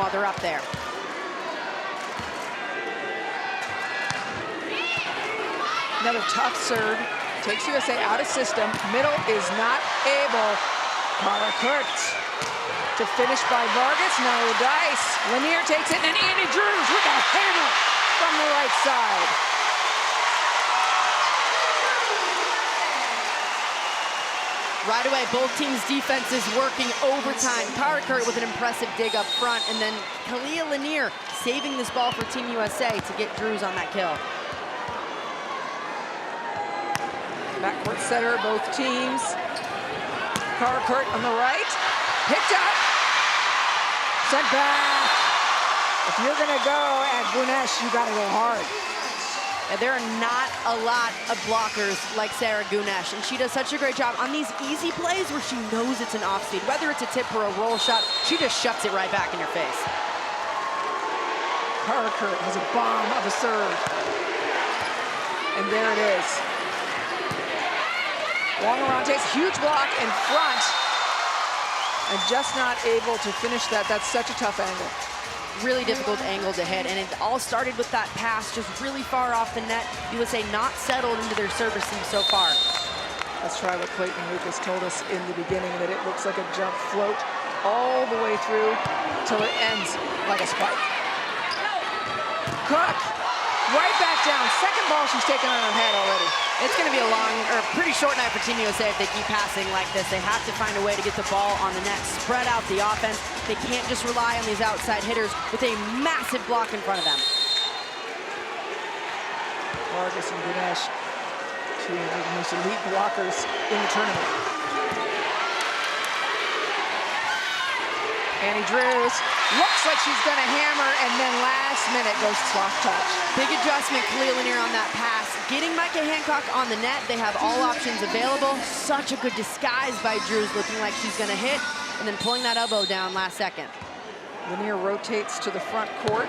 while they're up there. Another tough serve. Takes USA out of system. Middle is not able. Kurt to finish by Vargas. No dice. Lanier takes it, and Annie Drews with a hammer from the right side. Right away, both teams' defenses working overtime. Kurt with an impressive dig up front, and then Kalia Lanier saving this ball for Team USA to get Drews on that kill. Backcourt setter, both teams. Kurt on the right, picked up, sent back. If you're gonna go at Gunesh, you gotta go hard. And there are not a lot of blockers like Sarah Gunesh, and she does such a great job on these easy plays where she knows it's an off speed, whether it's a tip or a roll shot, she just shuts it right back in your face. Kurt has a bomb of a serve. And there it is. Wong-Arantes, huge block in front, and just not able to finish that. That's such a tough angle. Really difficult angle to hit, and it all started with that pass just really far off the net. USA not settled into their serve receive so far. Let's try what Clayton Lucas told us in the beginning, that it looks like a jump float all the way through till it ends like a spike. Cook, right back down. Second ball she's taken on her head already. It's going to be a long, or a pretty short night for Team USA if they keep passing like this. They have to find a way to get the ball on the net, spread out the offense. They can't just rely on these outside hitters with a massive block in front of them. Vargas and Gunesh, two of the most elite blockers in the tournament. Annie Drews looks like she's going to hammer, and then last minute goes soft touch. Big adjustment, Kalia Lanier on that pass. Getting Micah Hancock on the net, they have all options available. Such a good disguise by Drews, looking like she's going to hit, and then pulling that elbow down last second. Lanier rotates to the front court.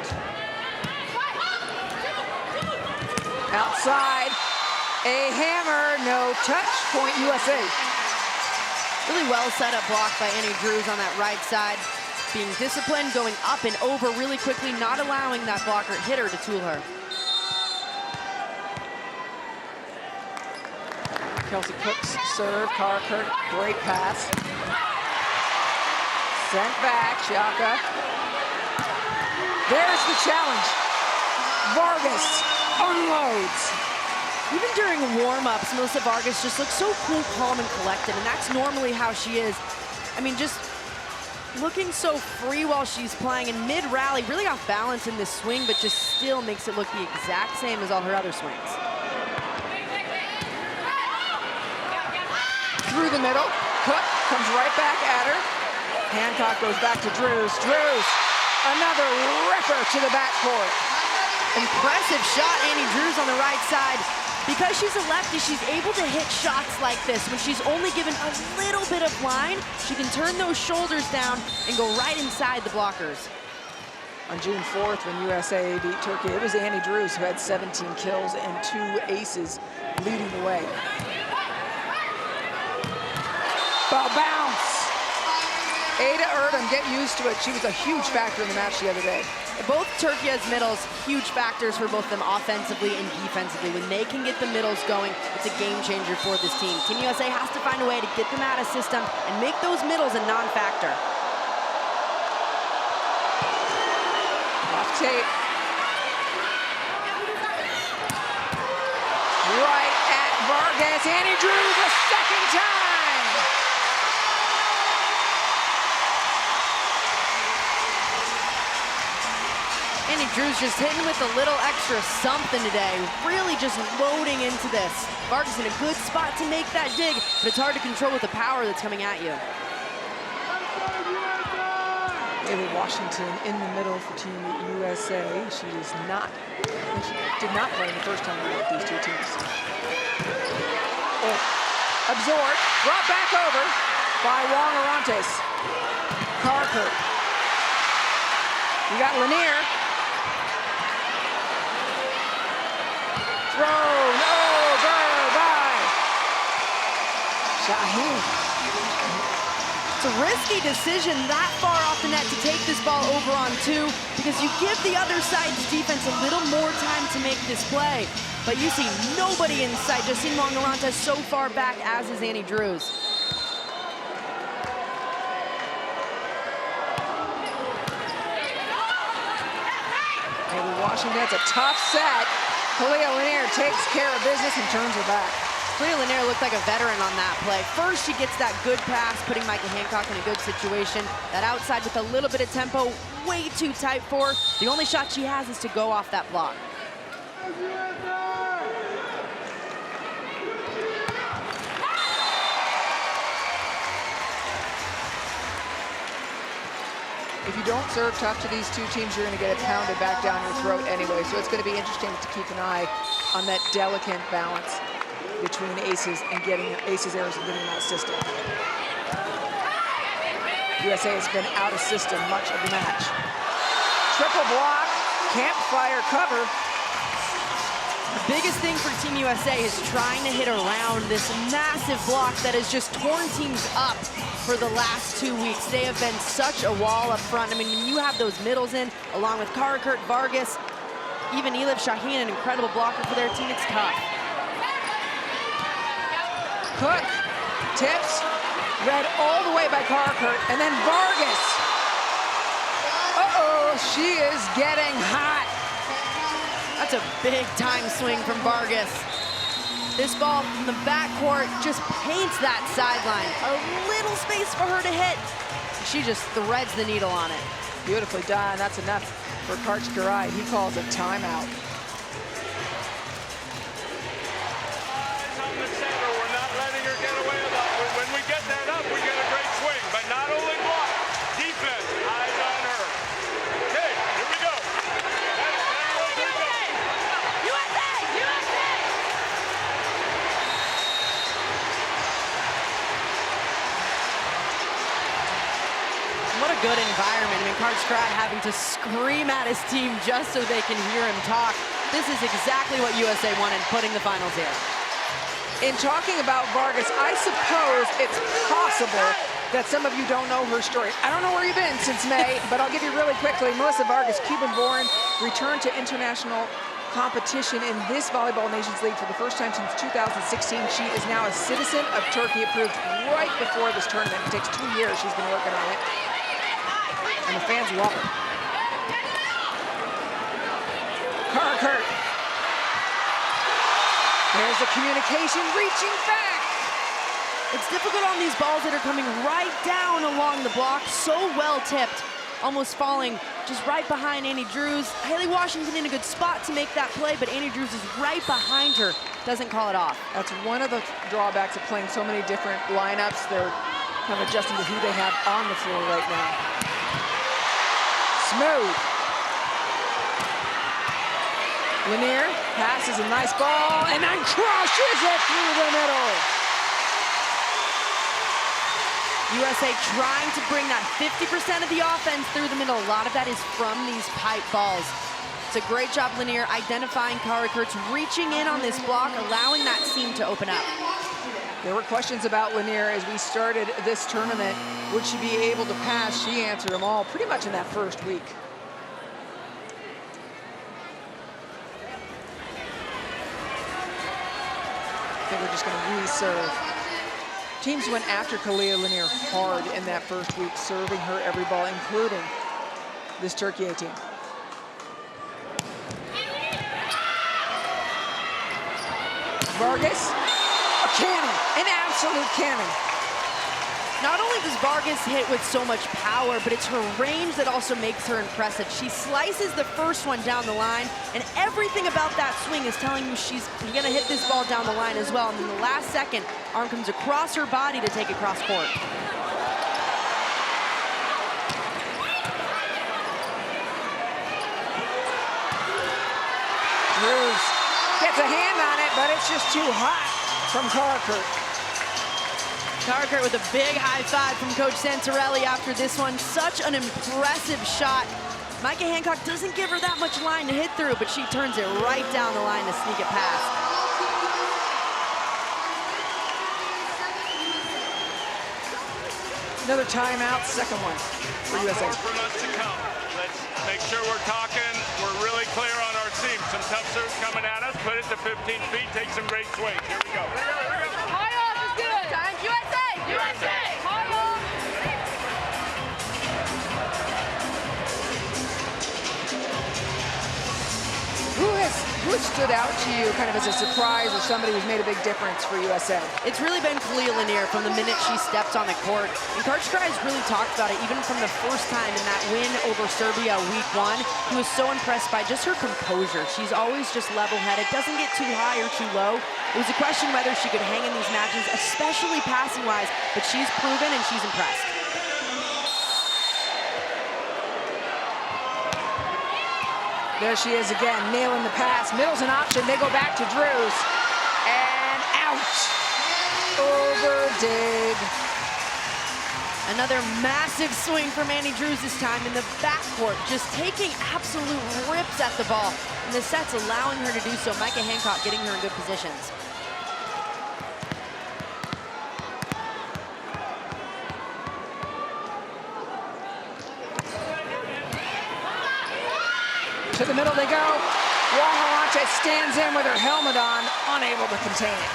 Outside, a hammer, no touch, point USA. Really well set up block by Annie Drews on that right side. Being disciplined, going up and over really quickly, not allowing that blocker hitter to tool her. Kelsey Cook's serve, Kurt, great pass. Sent back, Shaka. There's the challenge. Vargas unloads. Even during warm-ups, Melissa Vargas just looks so cool, calm, and collected, and that's normally how she is. I mean, just looking so free while she's playing, and mid-rally, really off balance in this swing, but just still makes it look the exact same as all her other swings. Through the middle, Cook comes right back at her. Hancock goes back to Drews. Drews, another ripper to the backcourt. Impressive shot, Annie Drews on the right side. Because she's a lefty, she's able to hit shots like this. When she's only given a little bit of line, she can turn those shoulders down and go right inside the blockers. On June 4th, when USA beat Turkey, it was Annie Drews who had 17 kills and 2 aces leading the way. Ball bounce. Ada Erdem, get used to it. She was a huge factor in the match the other day. Both Turkey's middles, huge factors for both of them offensively and defensively. When they can get the middles going, it's a game changer for this team. Team USA has to find a way to get them out of system and make those middles a non-factor. Off tape. Right at Vargas. Annie Drews a second time. Annie Drews just hitting with a little extra something today. Really just loading into this. Vargas in a good spot to make that dig, but it's hard to control with the power that's coming at you. Bailey Washington in the middle for Team USA. She did not play in the first time around with these two teams. Absorbed, brought back over by Wong-Arantes. Kurt. You got Lanier. Thrown over by Shaheen. It's a risky decision that far off the net to take this ball over on 2 because you give the other side's defense a little more time to make this play. But you see nobody in sight. Justine Wong-Aranta so far back, as is Annie Drews. Haley Washington, that's a tough set. Kalia Lanier takes care of business and turns her back. Kalia Lanier looked like a veteran on that play. First, she gets that good pass, putting Micah Hancock in a good situation. That outside with a little bit of tempo, way too tight for her. The only shot she has is to go off that block. If you don't serve tough to these two teams, you're going to get it pounded back down your throat anyway. So it's going to be interesting to keep an eye on that delicate balance between aces and getting aces errors and getting them out of system. USA has been out of system much of the match. Triple block, campfire cover. The biggest thing for Team USA is trying to hit around this massive block that has just torn teams up for the last 2 weeks. They have been such a wall up front. I mean, when you have those middles in, along with Karakurt, Vargas, even Elif Shaheen, an incredible blocker for their team, it's tough. Cook tips, read all the way by Karakurt, and then Vargas. Uh-oh, she is getting hot. That's a big time swing from Vargas. This ball from the backcourt just paints that sideline. A little space for her to hit. She just threads the needle on it. Beautifully done. That's enough for Karch Garai. He calls a timeout. On the center, we're not letting her get away with it. When we get that up, we get a great swing. But not only block, defense, eyes on her. Okay, here we go. What a good environment. I mean, Karch Garai having to scream at his team just so they can hear him talk. This is exactly what USA wanted, putting the finals here. In talking about Vargas, I suppose it's possible that some of you don't know her story. I don't know where you've been since May, but I'll give you really quickly. Melissa Vargas, Cuban-born, returned to international competition in this Volleyball Nations League for the first time since 2016. She is now a citizen of Turkey, approved right before this tournament. It takes 2 years she's been working on it. And the fans love her. Karakurt. There's the communication, reaching back. It's difficult on these balls that are coming right down along the block, so well tipped, almost falling just right behind Annie Drews. Haley Washington in a good spot to make that play, but Annie Drews is right behind her, doesn't call it off. That's one of the drawbacks of playing so many different lineups. They're kind of adjusting to who they have on the floor right now. Smooth. Lanier passes a nice ball and then crushes it through the middle. USA trying to bring that 50% of the offense through the middle. A lot of that is from these pipe balls. It's a great job, Lanier, identifying Karakurt's, reaching in on this block, allowing that seam to open up. There were questions about Lanier as we started this tournament. Would she be able to pass? She answered them all pretty much in that first week. I think we're just going to re-serve. Teams went after Kalia Lanier hard in that first week, serving her every ball, including this Turkey A team. Vargas, a cannon, an absolute cannon. Not only does Vargas hit with so much power, but it's her range that also makes her impressive. She slices the first one down the line, and everything about that swing is telling you she's gonna hit this ball down the line as well. And in the last second, arm comes across her body to take it cross court. Drews gets a hand on it, but it's just too hot from Karakurt. Karakurt with a big high five from Coach Santarelli after this one. Such an impressive shot. Micah Hancock doesn't give her that much line to hit through, but she turns it right down the line to sneak it past. Another timeout, second one for USA. More from us to come. Let's make sure we're talking. We're really clear on our seam. Some tough serves coming at us. Put it to 15 feet. Take some great swings. Here we go. High up is good. Time USA. USA. High up. Who has stood out to you kind of as a surprise or somebody who's made a big difference for USA? It's really been Kalia Lanier from the minute she stepped on the court. And Coach Try has really talked about it, even from the first time in that win over Serbia week 1. He was so impressed by just her composure. She's always just level-headed, doesn't get too high or too low. It was a question whether she could hang in these matches, especially passing-wise, but she's proven and she's impressed. There she is again, nailing the pass. Middle's an option. They go back to Drews. And out. Over dig. Another massive swing from Annie Drews this time in the backcourt, just taking absolute rips at the ball. And the set's allowing her to do so. Micah Hancock getting her in good positions. To the middle they go. Wong-Arante stands in with her helmet on, unable to contain it.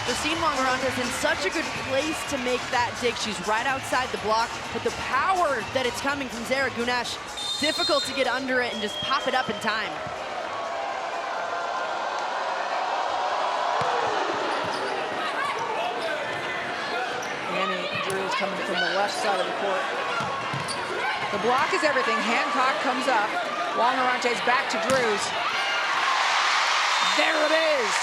Justine Wong-Arante is in such a good place to make that dig. She's right outside the block, but the power that it's coming from Zara Gunesh, difficult to get under it and just pop it up in time. Annie Drews coming from the left side of the court. The block is everything. Hancock comes up. Wong-Arante's back to Drews. There it is.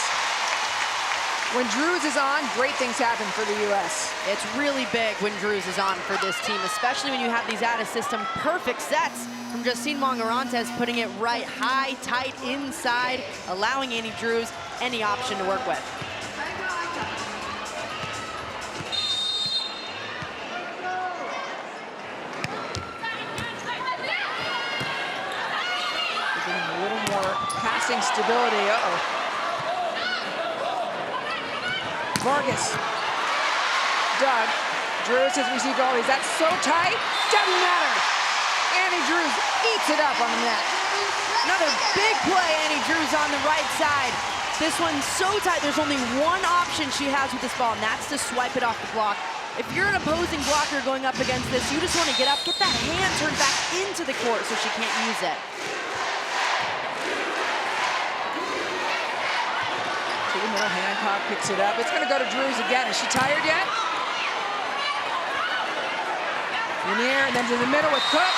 When Drews is on, great things happen for the U.S. It's really big when Drews is on for this team, especially when you have these out-of-system perfect sets from Justine Wong-Arantes, putting it right high, tight, inside, allowing Annie Drews any option to work with. Passing stability, Vargas. Doug. Drews has received all these. That's so tight. Doesn't matter. Annie Drews eats it up on the net. Another big play, Annie Drews on the right side. This one's so tight, there's only one option she has with this ball, and that's to swipe it off the block. If you're an opposing blocker going up against this, you just want to get up, get that hand turned back into the court so she can't use it. To the middle, Hancock picks it up. It's going to go to Drews again. Is she tired yet? Lanier, and then to the middle with Cook.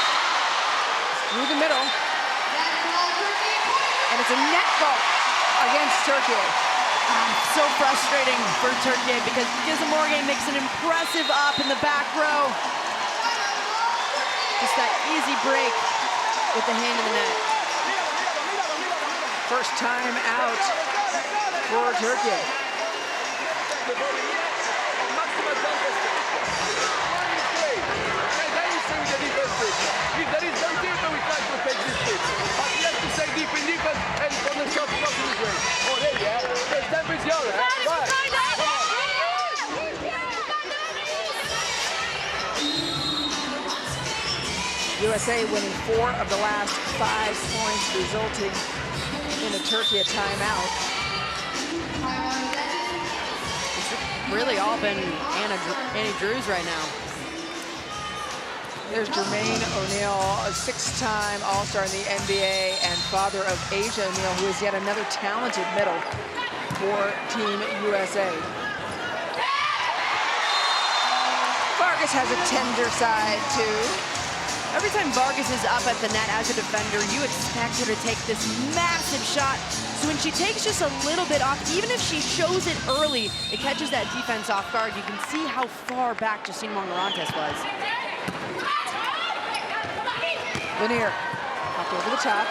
Through the middle. And it's a net ball against Turkey. So frustrating for Turkey because Gizemorge makes an impressive up in the back row. Just that easy break with the hand in the net. First time out for Turkey. USA winning 4 of the last 5 points, resulting in a Turkey timeout. It's really all been Annie Drews right now. There's Jermaine O'Neal, a 6-time All-Star in the NBA and father of Asia O'Neal, who is yet another talented middle for Team USA. Vargas has a tender side too. Every time Vargas is up at the net as a defender, you expect her to take this massive shot. So when she takes just a little bit off, even if she shows it early, it catches that defense off guard. You can see how far back Justine Wong-Arantes was. Lanier, up over the top.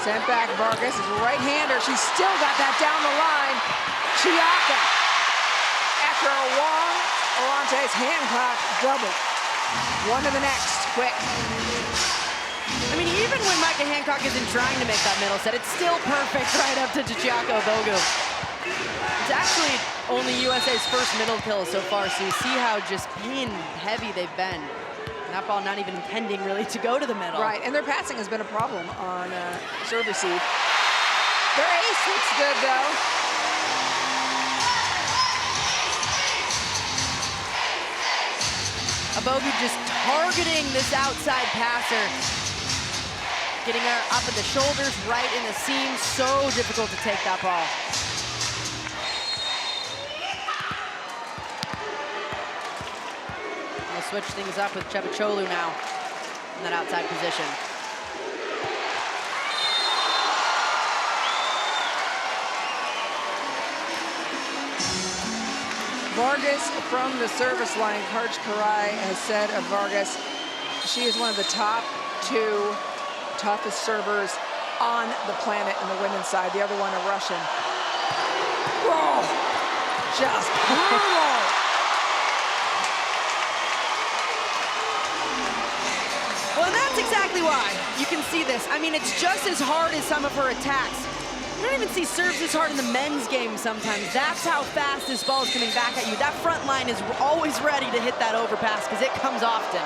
Sent back, Vargas is a right-hander. She's still got that down the line. Chiaka, after a Wong-Arantes Hancock double. One to the next, quick. I mean, even when Micah Hancock isn't trying to make that middle set, it's still perfect right up to Chiaka Bogu. It's actually only USA's first middle kill so far, so you see how just being heavy they've been. And that ball not even intending really to go to the middle. Right, and their passing has been a problem on serve receive. Their ace looks good, though. Abogu just targeting this outside passer. Getting her up at the shoulders, right in the seam. So difficult to take that ball. We'll switch things up with Chebacholu now in that outside position. Vargas from the service line. Karch Karai has said of Vargas, she is one of the top 2 toughest servers on the planet in the women's side. The other one, a Russian. Whoa! Just brutal! Well, and that's exactly why you can see this. I mean, it's just as hard as some of her attacks. You don't even see serves as hard in the men's game sometimes. That's how fast this ball is coming back at you. That front line is always ready to hit that overpass because it comes often.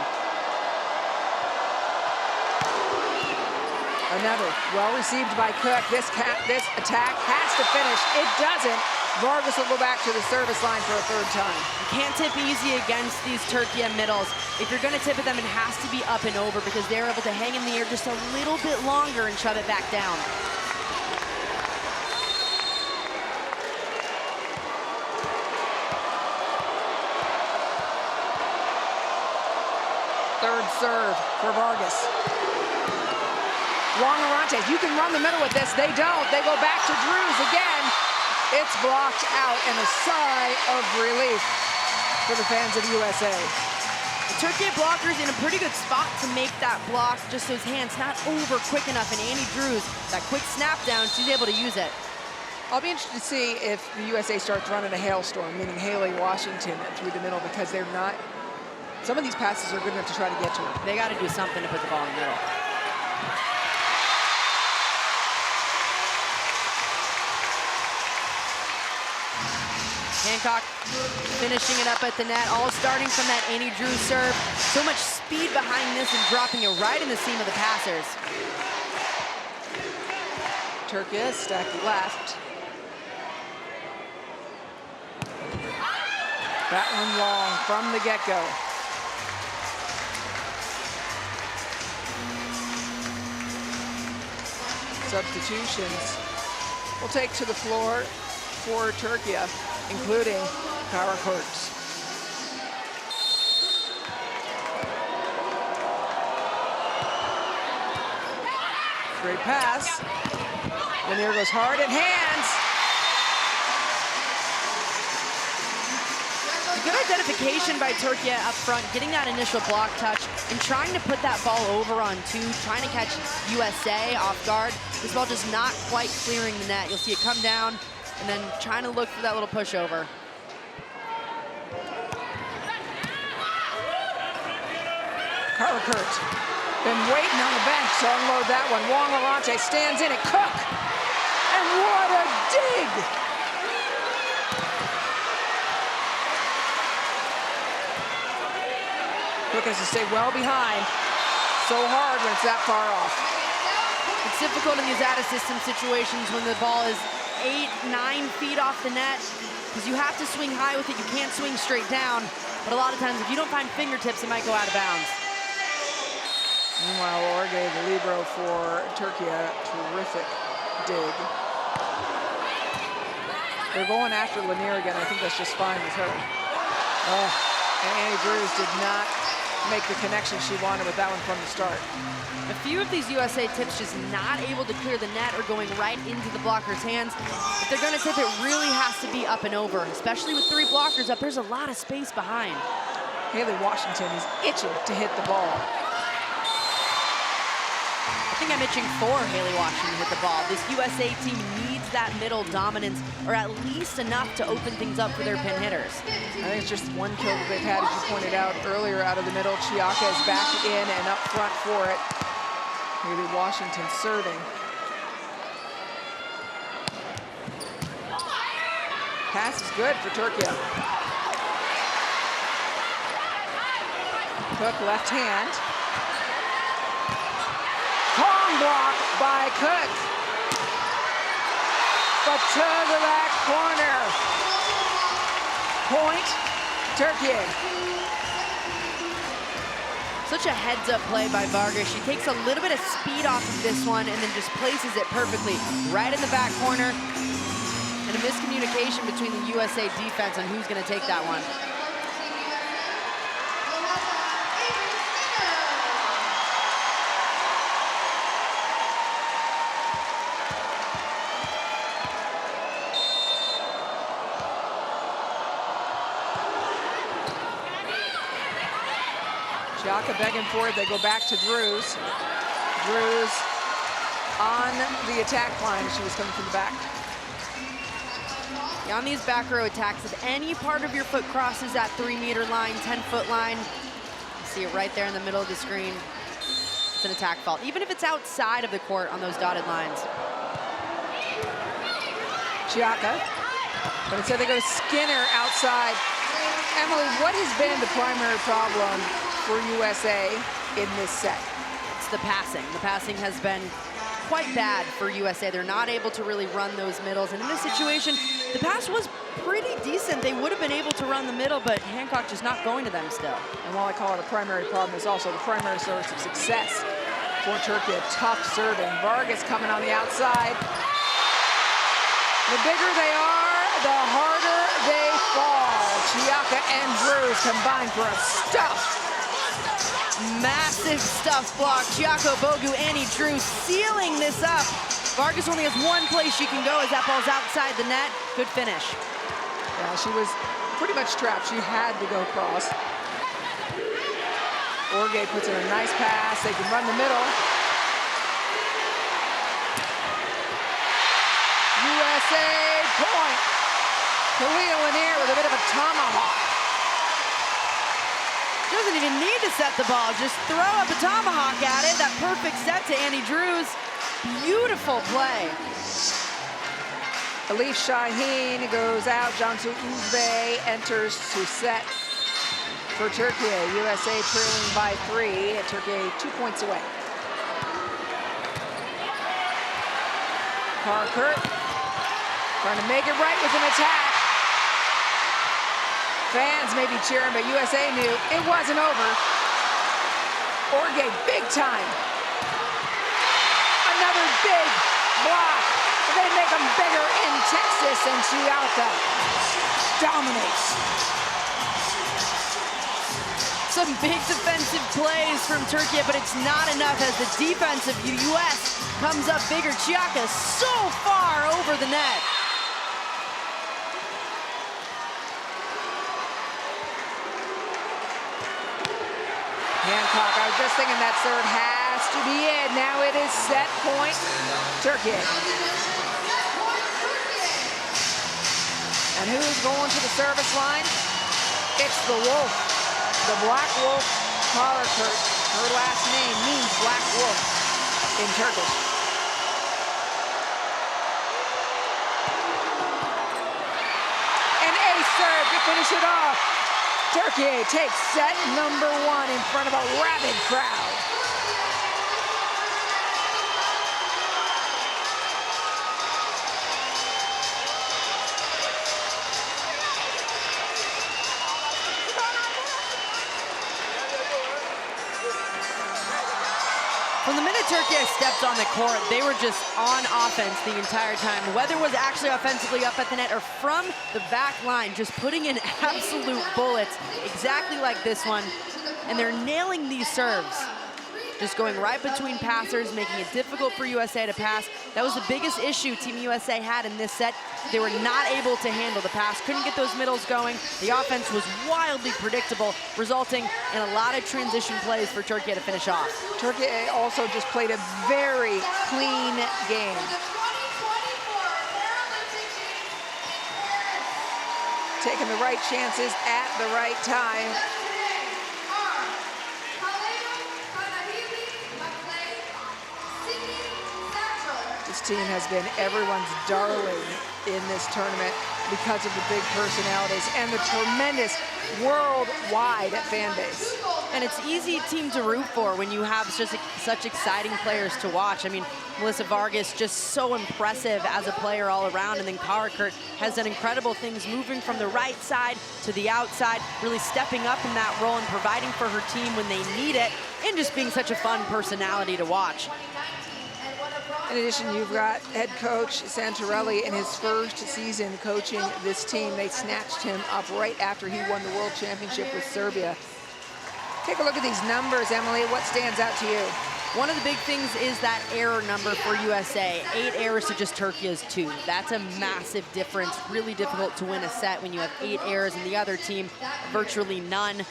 Another well received by Cook. This attack has to finish. It doesn't. Vargas will go back to the service line for a 3rd time. You can't tip easy against these Turkey middles. If you're going to tip at them, it has to be up and over because they're able to hang in the air just a little bit longer and shove it back down. Third serve for Vargas. Wong-Arante, you can run the middle with this. They don't. They go back to Drews again. It's blocked out, and a sigh of relief for the fans of USA. The Turkey blockers in a pretty good spot to make that block, just those hands not over quick enough, and Annie Drews, that quick snap down, she's able to use it. I'll be interested to see if the USA starts running a hailstorm, meaning Haley Washington through the middle, because they're not, some of these passes are good enough to try to get to her. They got to do something to put the ball in the middle. Hancock finishing it up at the net, all starting from that Annie Drews serve. So much speed behind this and dropping it right in the seam of the passers. Turkey stacked left. That one long from the get-go. Substitutions will take to the floor for Turkey, including Kara Kurtz. Great pass. Lanier goes hard in hands. Good identification by Turkey up front, getting that initial block touch and trying to put that ball over on 2, trying to catch USA off guard. This ball just not quite clearing the net. You'll see it come down and then trying to look for that little pushover. Kara Kurtz been waiting on the bench to unload that one. Wong-Arante stands in it. Cook. And what a dig! Cook has to stay well behind. So hard when it's that far off. It's difficult in these out-of-system situations when the ball is 8, 9 feet off the net because you have to swing high with it. You can't swing straight down. But a lot of times, if you don't find fingertips, it might go out of bounds. Meanwhile, Orge, the libero for Turkey, a terrific dig. They're going after Lanier again. I think that's just fine with her. And Annie Drews did not make the connection she wanted with that one from the start. A few of these USA tips just not able to clear the net or going right into the blocker's hands. If they're going to tip, it really has to be up and over, especially with 3 blockers up. There's a lot of space behind. Haley Washington is itching to hit the ball. I think I'm itching for Haley Washington to hit the ball. This USA team needs that middle dominance, or at least enough to open things up for their pin hitters. I think it's just one kill that they've had, as you pointed out earlier, out of the middle. Chiaka is back in and up front for it. Haley Washington serving. Pass is good for Turkey. Cook left hand. Palm block by Cook. But to the back corner. Point, Turkey. Such a heads-up play by Vargas. She takes a little bit of speed off of this one and then just places it perfectly right in the back corner. And a miscommunication between the USA defense on who's going to take that one. Chiaka begging for it. They go back to Drews. Drews on the attack line. She was coming from the back. Yeah, on these back row attacks, if any part of your foot crosses that 3-meter line, 10-foot line, you see it right there in the middle of the screen. It's an attack fault, even if it's outside of the court on those dotted lines. Chiaka, but instead they go Skinner outside. Emily, what has been the primary problem for USA in this set? It's the passing. The passing has been quite bad for USA. They're not able to really run those middles. And in this situation, the pass was pretty decent. They would have been able to run the middle, but Hancock just not going to them still. And while I call it a primary problem, it's also the primary source of success for Turkey. A tough serving. Vargas coming on the outside. The bigger they are, the harder they fall. Chiaka and Drews combine for a stuff. Massive stuff block. Chiaka, Bogu, Annie Drews sealing this up. Vargas only has one place she can go as that ball's outside the net. Good finish. Yeah, she was pretty much trapped. She had to go cross. Orge puts in a nice pass. They can run the middle. USA point. Kalia Lanier with a bit of a tomahawk. Doesn't even need to set the ball. Just throw up a tomahawk at it. That perfect set to Annie Drews. Beautiful play. Elif Shaheen goes out. Cansu Uzbey enters to set for Turkey. USA trailing by 3. Turkey 2 points away. Kurt trying to make it right with an attack. Fans may be cheering, but USA knew it wasn't over. Orge, big time. Another big block. They make them bigger in Texas, and Chiaka dominates. Some big defensive plays from Turkey, but it's not enough as the defense of the U.S. comes up bigger. Chiaka so far over the net. Hancock, I was just thinking that serve has to be it. Now it is set point, Turkey. And who's going to the service line? It's the Wolf, the Black Wolf, Karakurt. Her last name means Black Wolf in Turkish. An ace serve to finish it off. Turkey takes set number 1 in front of a rabid crowd. From the minute Turkey stepped on the court, they were just on offense the entire time. Whether it was actually offensively up at the net or from the back line, just putting in absolute bullets, exactly like this one. And they're nailing these serves. Just going right between passers, making it difficult for USA to pass. That was the biggest issue Team USA had in this set. They were not able to handle the pass, couldn't get those middles going. The offense was wildly predictable, resulting in a lot of transition plays for Turkey to finish off. Turkey also just played a very clean game. Taking the right chances at the right time. team has been everyone's darling in this tournament because of the big personalities and the tremendous worldwide fan base. And it's easy team to root for when you have such exciting players to watch. I mean, Melissa Vargas, just so impressive as a player all around. And then Karakurt has done incredible things, moving from the right side to the outside, really stepping up in that role and providing for her team when they need it, and just being such a fun personality to watch. In addition, you've got head coach Santarelli in his first season coaching this team. They snatched him up right after he won the World Championship with Serbia. Take a look at these numbers, Emily. What stands out to you? One of the big things is that error number for USA. 8 errors to just Turkey's 2. That's a massive difference. Really difficult to win a set when you have 8 errors and the other team virtually none.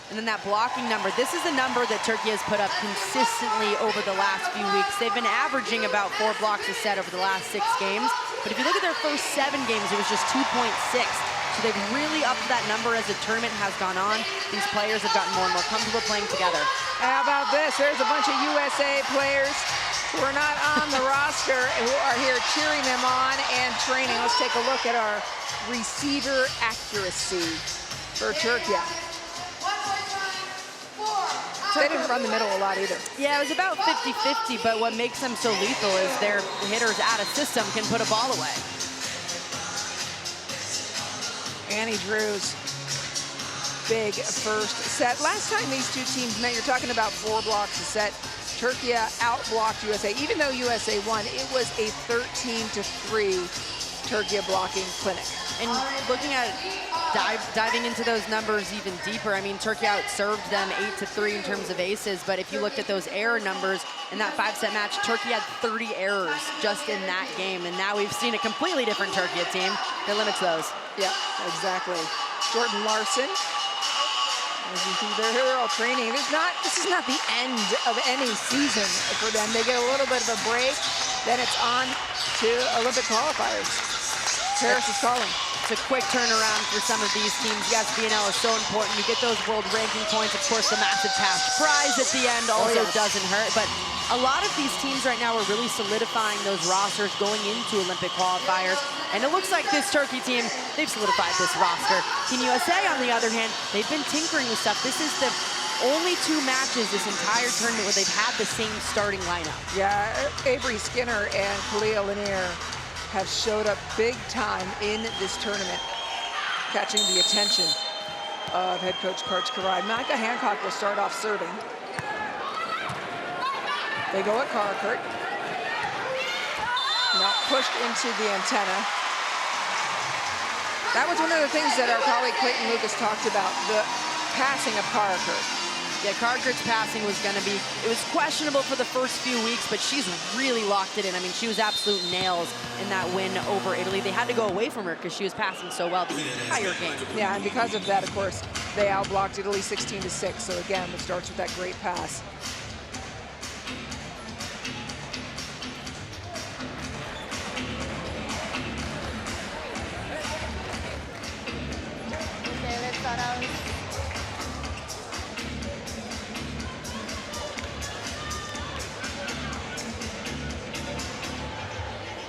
And then that blocking number, this is a number that Turkey has put up consistently over the last few weeks. They've been averaging about 4 blocks a set over the last 6 games. But if you look at their first 7 games, it was just 2.6. So they've really upped that number as the tournament has gone on. These players have gotten more and more comfortable playing together. How about this? There's a bunch of USA players who are not on the roster and who are here cheering them on and training. Let's take a look at our receiver accuracy for Turkey. They didn't run the middle a lot either. Yeah, it was about 50-50, but what makes them so lethal is their hitters out of system can put a ball away. Annie Drew's big first set. Last time these two teams met, you're talking about 4 blocks a set. Turkey outblocked USA. Even though USA won, it was a 13-3 Turkey blocking clinic. And looking at diving into those numbers even deeper, I mean, Turkey outserved them 8-3 in terms of aces, but if you looked at those error numbers in that 5-set match, Turkey had 30 errors just in that game, and now we've seen a completely different Turkey team that limits those. Yeah, exactly. Jordan Larson, as you see, they're here all training. This is not the end of any season for them. They get a little bit of a break, then it's on to Olympic qualifiers. Paris is calling. It's a quick turnaround for some of these teams. Yes, VNL is so important. You get those world ranking points. Of course, the massive cash prize at the end also doesn't hurt. But a lot of these teams right now are really solidifying those rosters going into Olympic qualifiers. And it looks like this Turkey team, they've solidified this roster. Team USA, on the other hand, they've been tinkering with stuff. This is the only 2 matches this entire tournament where they've had the same starting lineup. Yeah, Avery Skinner and Kalia Lanier have showed up big time in this tournament, catching the attention of head coach Karch Karai. Micah Hancock will start off serving. They go at Karakurt. Now pushed into the antenna. That was one of the things that our colleague Clayton Lucas talked about, the passing of Karakurt. Yeah, Karakurt's passing was going to be, it was questionable for the first few weeks, but she's really locked it in. I mean, she was absolute nails in that win over Italy. They had to go away from her because she was passing so well the entire game. Yeah, and because of that, of course, they outblocked Italy 16-6. So again, it starts with that great pass. Okay, let's start out.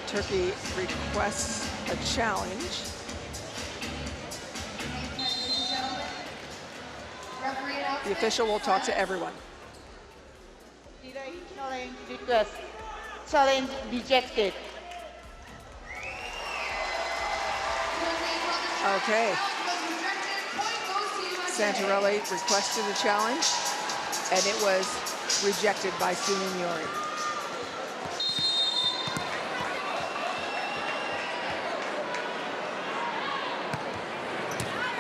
Turkey requests a challenge. The official will talk to everyone. Challenge request. Challenge rejected. Okay. Santarelli requested a challenge, and it was rejected by Suninyori.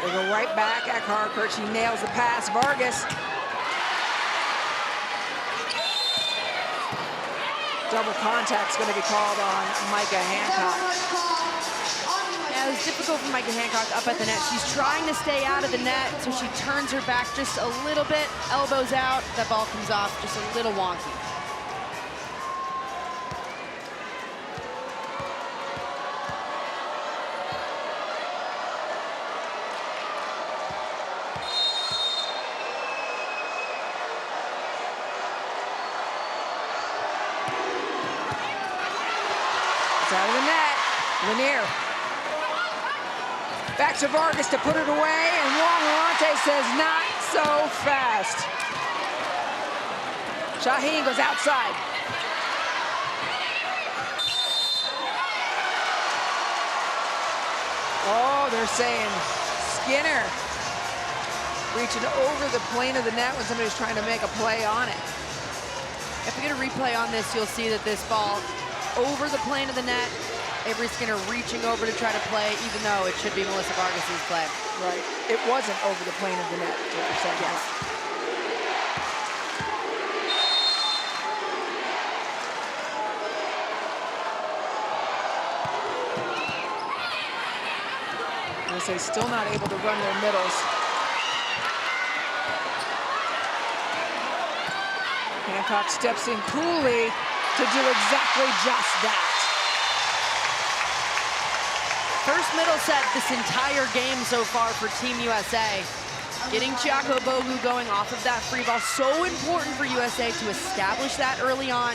They go right back at Karakurt. She nails the pass. Vargas. Double contact's going to be called on Micah Hancock. Yeah, it was difficult for Micah Hancock up at the net. She's trying to stay out of the net, so she turns her back just a little bit, elbows out. That ball comes off just a little wonky. side of the net. Lanier. Back to Vargas to put it away, and Juan Galante says, not so fast. Shaheen goes outside. Oh, they're saying Skinner reaching over the plane of the net when somebody's trying to make a play on it. If we get a replay on this, you'll see that this ball over the plane of the net, Avery Skinner reaching over to try to play, even though it should be Melissa Vargas's play. Right. It wasn't over the plane of the net, is what you're saying. Yes. USA still not able to run their middles. Hancock steps in coolly to do exactly just that. First middle set this entire game so far for Team USA. Getting Chiako Bogu going off of that free ball, so important for USA to establish that early on,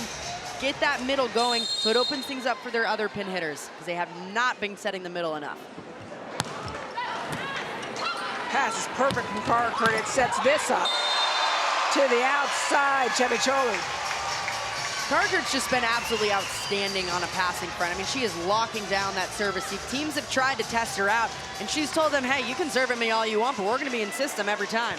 get that middle going so it opens things up for their other pin hitters, because they have not been setting the middle enough. Pass is perfect from Karakurt. It sets this up to the outside, Cevicholu. Karkurt's just been absolutely outstanding on a passing front. I mean, she is locking down that service. Teams have tried to test her out, and she's told them, hey, you can serve at me all you want, but we're going to be in system every time.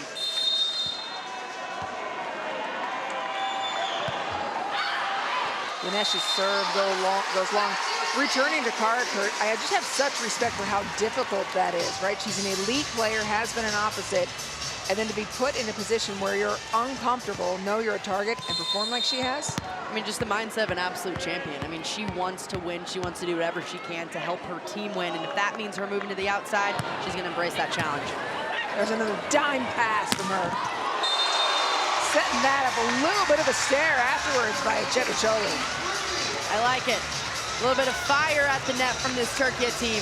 Ganesh's serve goes long. Returning to Karakurt, I just have such respect for how difficult that is, right? She's an elite player, has been an opposite, and then to be put in a position where you're uncomfortable, know you're a target, and perform like she has? I mean, just the mindset of an absolute champion. I mean, she wants to win. She wants to do whatever she can to help her team win, and if that means her moving to the outside, she's going to embrace that challenge. There's another dime pass from her. Setting that up, a little bit of a stare afterwards by Cevicholu. I like it. A little bit of fire at the net from this Turkey team.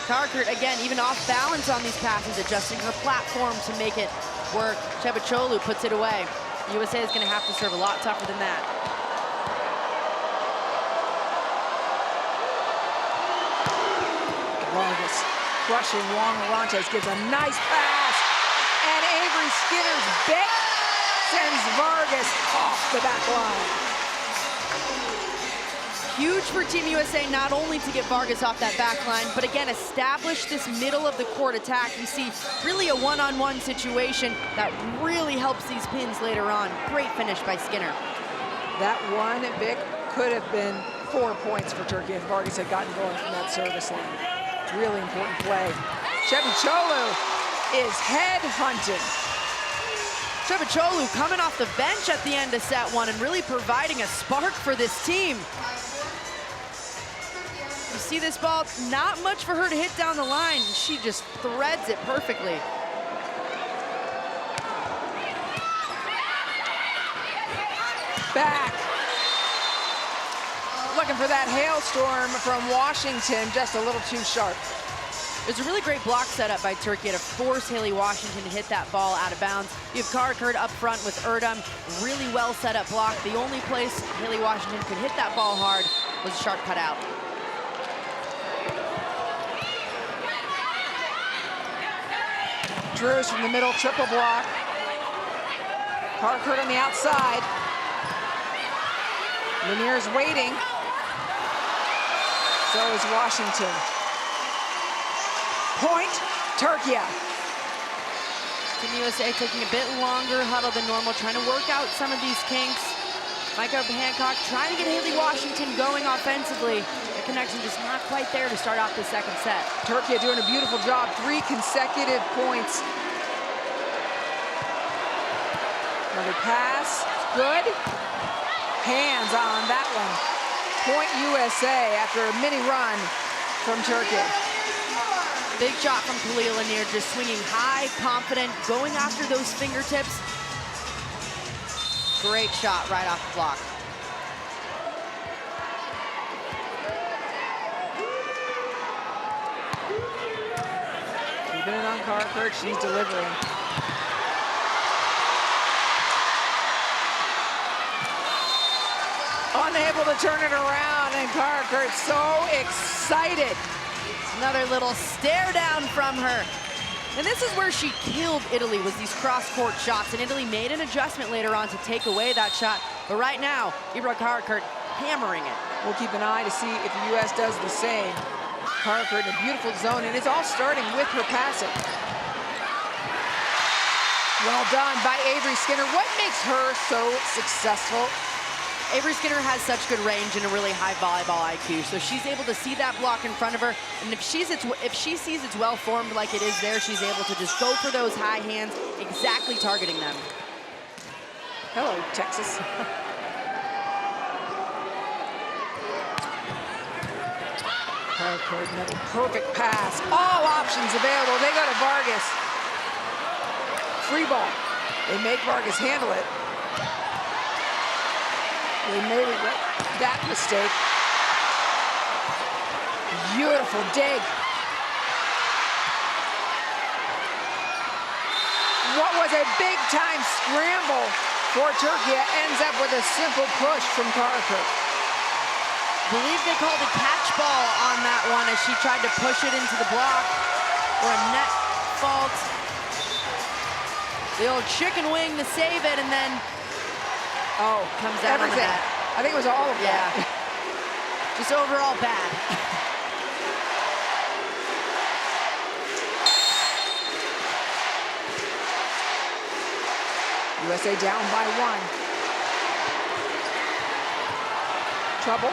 Karakurt, again, even off balance on these passes, adjusting her platform to make it work. Cevicholu puts it away. USA is going to have to serve a lot tougher than that. Vargas crushing Juan Galante, gives a nice pass, and Avery Skinner's bit sends Vargas off the back line. Huge for Team USA, not only to get Vargas off that back line, but again, establish this middle of the court attack. You see really a one-on-one situation that really helps these pins later on. Great finish by Skinner. That one, Vic, could have been 4 points for Turkey if Vargas had gotten going from that service line. Really important play. Cevicholu is head hunting. Cevicholu coming off the bench at the end of set one and really providing a spark for this team. You see this ball, not much for her to hit down the line. She just threads it perfectly. Back. Looking for that hailstorm from Washington, just a little too sharp. There's a really great block setup by Turkey to force Haley Washington to hit that ball out of bounds. You have Karakurt up front with Erdem, really well set up block. The only place Haley Washington could hit that ball hard was a sharp cutout. Drews from the middle, triple block. Karakurt on the outside. Lanier's waiting. So is Washington. Point, Turkey. Team USA taking a bit longer huddle than normal, trying to work out some of these kinks. Micah Hancock trying to get Haley Washington going offensively. The connection just not quite there to start off the second set. Turkey doing a beautiful job, 3 consecutive points. Another pass, good. Hands on that one. Point USA after a mini run from Turkey. Big shot from Khalil Lanier, just swinging high, confident, going after those fingertips. Great shot right off the block. Keeping it on Karakurt, she's delivering. unable to turn it around, and Cara Kurt so excited. Another little stare down from her. And this is where she killed Italy, was these cross-court shots, and Italy made an adjustment later on to take away that shot. But right now, Cara Kurt hammering it. We'll keep an eye to see if the U.S. does the same. Cara Kurt in a beautiful zone, and it's all starting with her passing. Well done by Avery Skinner. What makes her so successful? Avery Skinner has such good range and a really high volleyball IQ, so she's able to see that block in front of her, and if she sees it's well formed like it is there, she's able to just go for those high hands, exactly targeting them. Hello, Texas. Cara Kurt, another perfect pass. All options available. They go to Vargas. Free ball. They make Vargas handle it. They made that mistake. Beautiful dig. What was a big-time scramble for Turkey ends up with a simple push from Cara Kurt. I believe they called a catch ball on that one as she tried to push it into the block, or a net fault. The old chicken wing to save it, and then comes out on the net. I think it was all of that. Just overall bad. USA down by 1. Trouble.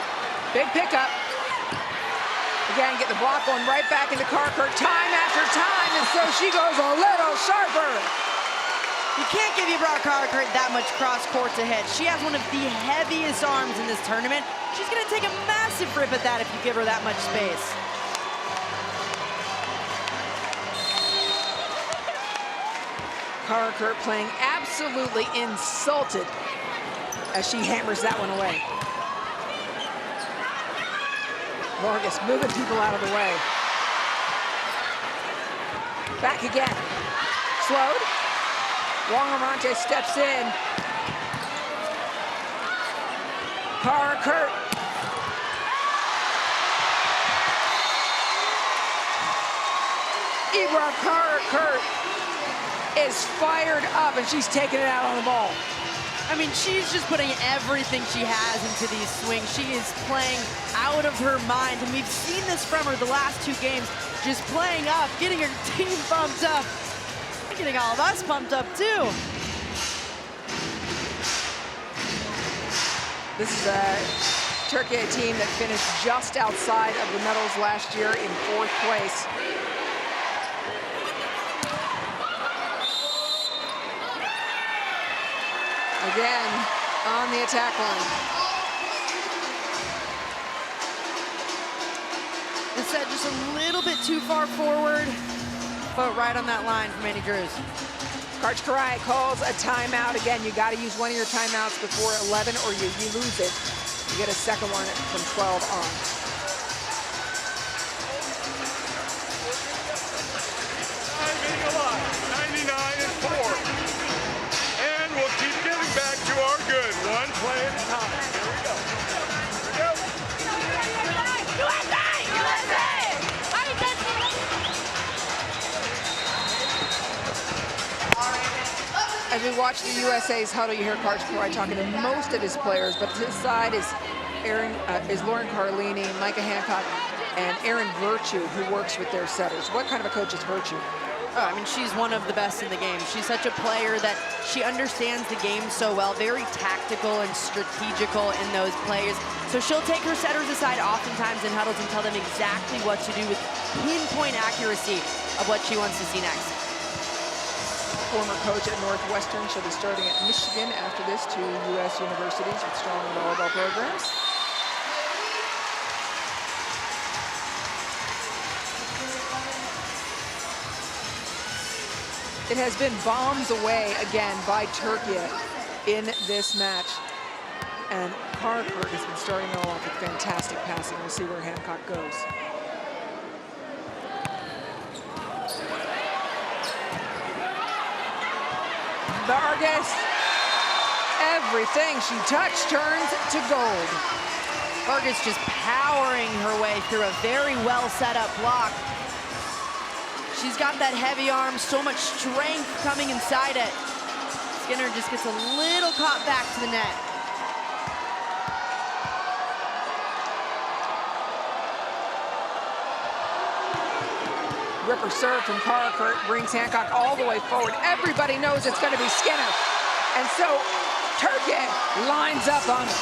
Big pickup. Again, get the block going right back into Cara Kurt time after time, and so she goes a little sharper. You can't give Cara Kurt that much cross-court to hit. She has one of the heaviest arms in this tournament. She's gonna take a massive rip at that if you give her that much space. Cara Kurt playing absolutely insulted as she hammers that one away. Vargas moving people out of the way. Back again. Slowed. Wong Amante steps in. Cara Kurt. Cara Kurt is fired up, and she's taking it out on the ball. I mean, she's just putting everything she has into these swings. She is playing out of her mind, and we've seen this from her the last 2 games, just playing up, getting her team pumped up, and getting all of us pumped up too. This is a Turkey team that finished just outside of the medals last year in 4th place. Again, on the attack line. Instead, just a little bit too far forward, but right on that line from Annie Drews. Karch Karai calls a timeout. Again, you got to use one of your timeouts before 11 or you lose it. You get a second one from 12 on. Being alive, 99-4. And we'll keep getting back to our good. One play at a time. Here we go. Here we go. USA! USA! As we watch the USA's huddle, you hear Karch Karai talking to most of his players, but to his side is Lauren Carlini, Micah Hancock, and Erin Virtue, who works with their setters. What kind of a coach is Virtue? Oh, I mean, she's one of the best in the game. She's such a player that she understands the game so well, very tactical and strategical in those plays. So she'll take her setters aside oftentimes in huddles and tell them exactly what to do with pinpoint accuracy of what she wants to see next. Former coach at Northwestern, she'll be starting at Michigan after this, 2 U.S. universities with strong volleyball programs. It has been bombs away again by Turkey in this match. And Cara Kurt has been starting it all off with fantastic passing. We'll see where Hancock goes. Vargas, Everything she touched turns to gold. Vargas just powering her way through a very well set up block. She's got that heavy arm, so much strength coming inside it. Skinner just gets a little caught back to the net. Ripper serve from Karakurt brings Hancock all the way forward. Everybody knows it's going to be Skinner. And so Turkey lines up on it.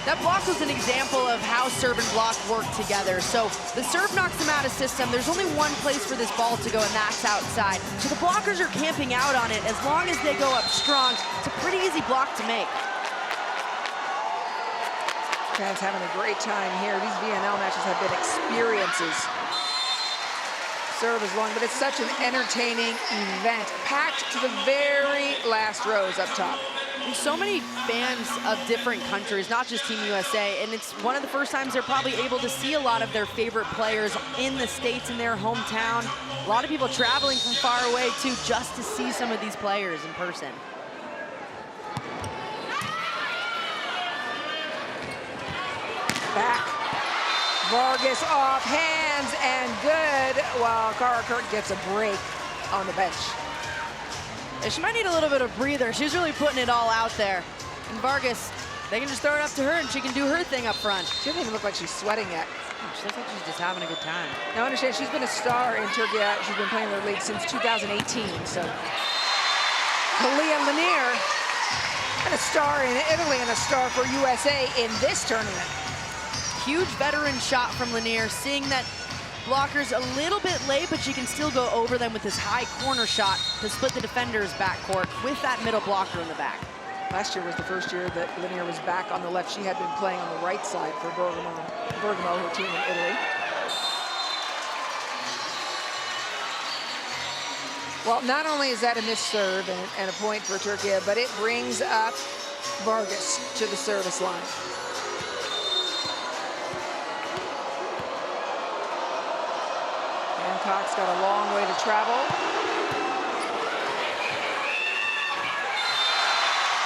That block was an example of how serve and block work together. So the serve knocks them out of system. There's only one place for this ball to go, and that's outside. So the blockers are camping out on it. As long as they go up strong, it's a pretty easy block to make. Fans having a great time here. These VNL matches have been experiences. Serve is long, but it's such an entertaining event, packed to the very last rows up top. And so many fans of different countries, not just Team USA, and it's one of the first times they're probably able to see a lot of their favorite players in the States, in their hometown. A lot of people traveling from far away, too, just to see some of these players in person. Back. Vargas off hands and good, while Karakurt gets a break on the bench. Yeah, she might need a little bit of breather. She's really putting it all out there. And Vargas, they can just throw it up to her and she can do her thing up front. She doesn't even look like she's sweating yet. She looks like she's just having a good time. Now understand, she's been a star in Turkey. She's been playing their league since 2018, so. Kalia Lanier, and a star in Italy and a star for USA in this tournament. Huge veteran shot from Lanier, seeing that blocker's a little bit late, but she can still go over them with this high corner shot to split the defender's backcourt with that middle blocker in the back. Last year was the first year that Lanier was back on the left. She had been playing on the right side for Bergamo, her team in Italy. Well, not only is that a missed serve and a point for Turkey, but it brings up Vargas to the service line. Hancock's got a long way to travel.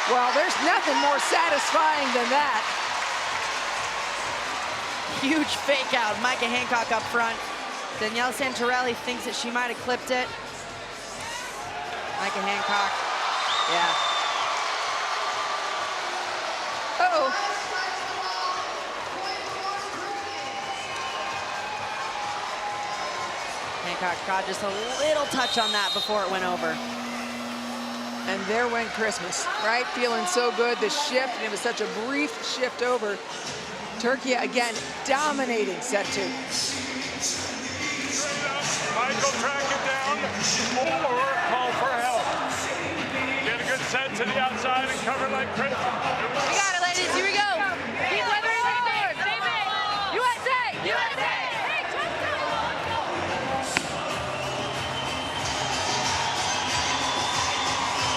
Well, there's nothing more satisfying than that. Huge fake out, Micah Hancock up front. Danielle Santorelli thinks that she might have clipped it. Micah Hancock, yeah. Uh-oh. Hancock got just a little touch on that before it went over. And there went Christmas, right? Feeling so good, the shift, and it was such a brief shift over. Turkey again dominating set two. Michael, track it down or call for help. Get a good set to the outside and cover like crazy. We got it, ladies. Here we go. Keep weathering the storm. USA! USA!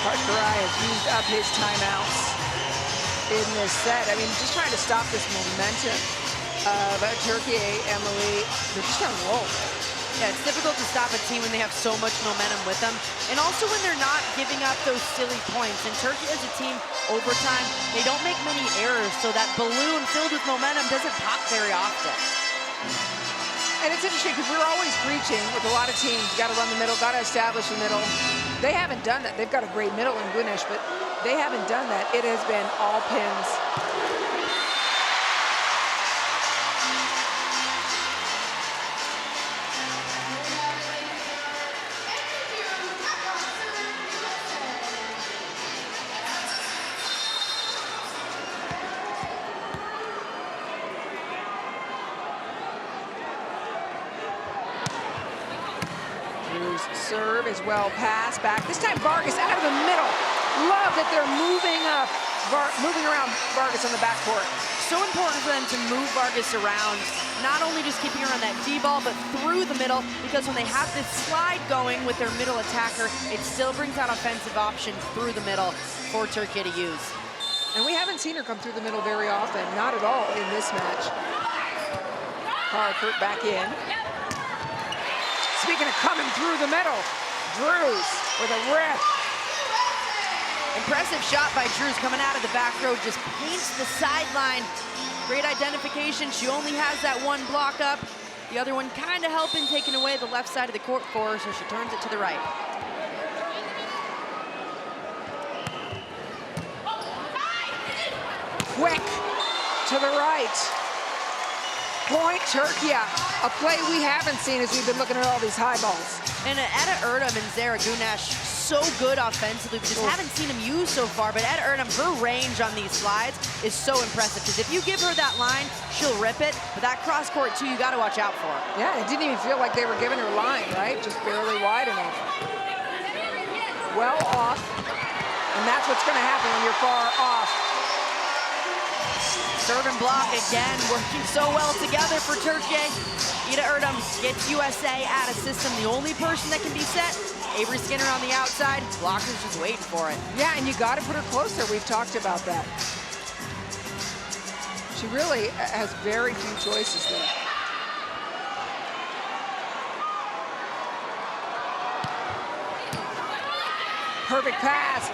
Kashkarai has used up his timeouts in this set. I mean, just trying to stop this momentum of Turkey, Emily. They're just on a roll. Yeah, it's difficult to stop a team when they have so much momentum with them, and also when they're not giving up those silly points. And Turkey as a team, over time, they don't make many errors, so that balloon filled with momentum doesn't pop very often. And it's interesting because we're always preaching with a lot of teams, got to run the middle, got to establish the middle. They haven't done that. They've got a great middle in Gunesh, but they haven't done that. It has been all pins. Serve is well passed back. This time Vargas out of the middle. Love that they're moving around Vargas on the backcourt. So important for them to move Vargas around, not only just keeping her on that D-ball, but through the middle, because when they have this slide going with their middle attacker, it still brings out offensive options through the middle for Turkey to use. And we haven't seen her come through the middle very often, not at all in this match. Karakurt back in. Speaking of coming through the middle, Drews with a rip. Impressive shot by Drews coming out of the back row, just paints the sideline. Great identification. She only has that one block up. The other one kind of helping, taking away the left side of the court for her, so she turns it to the right. Quick to the right. Point Turkey, a play we haven't seen as we've been looking at all these high balls. And Etta Erdem and Zara Gunash, so good offensively. We just haven't seen them used so far, but Etta Erdem, her range on these slides is so impressive, because if you give her that line, she'll rip it, but that cross court too, you got to watch out for. Yeah, it didn't even feel like they were giving her line, right? Just barely wide enough. Well off, and that's what's going to happen when you're far off. Serve and block again, working so well together for Turkey. Etta Erdem gets USA out of system. The only person that can be set, Avery Skinner on the outside. Blocker's just waiting for it. Yeah, and you got to put her closer. We've talked about that. She really has very few choices there. Perfect pass.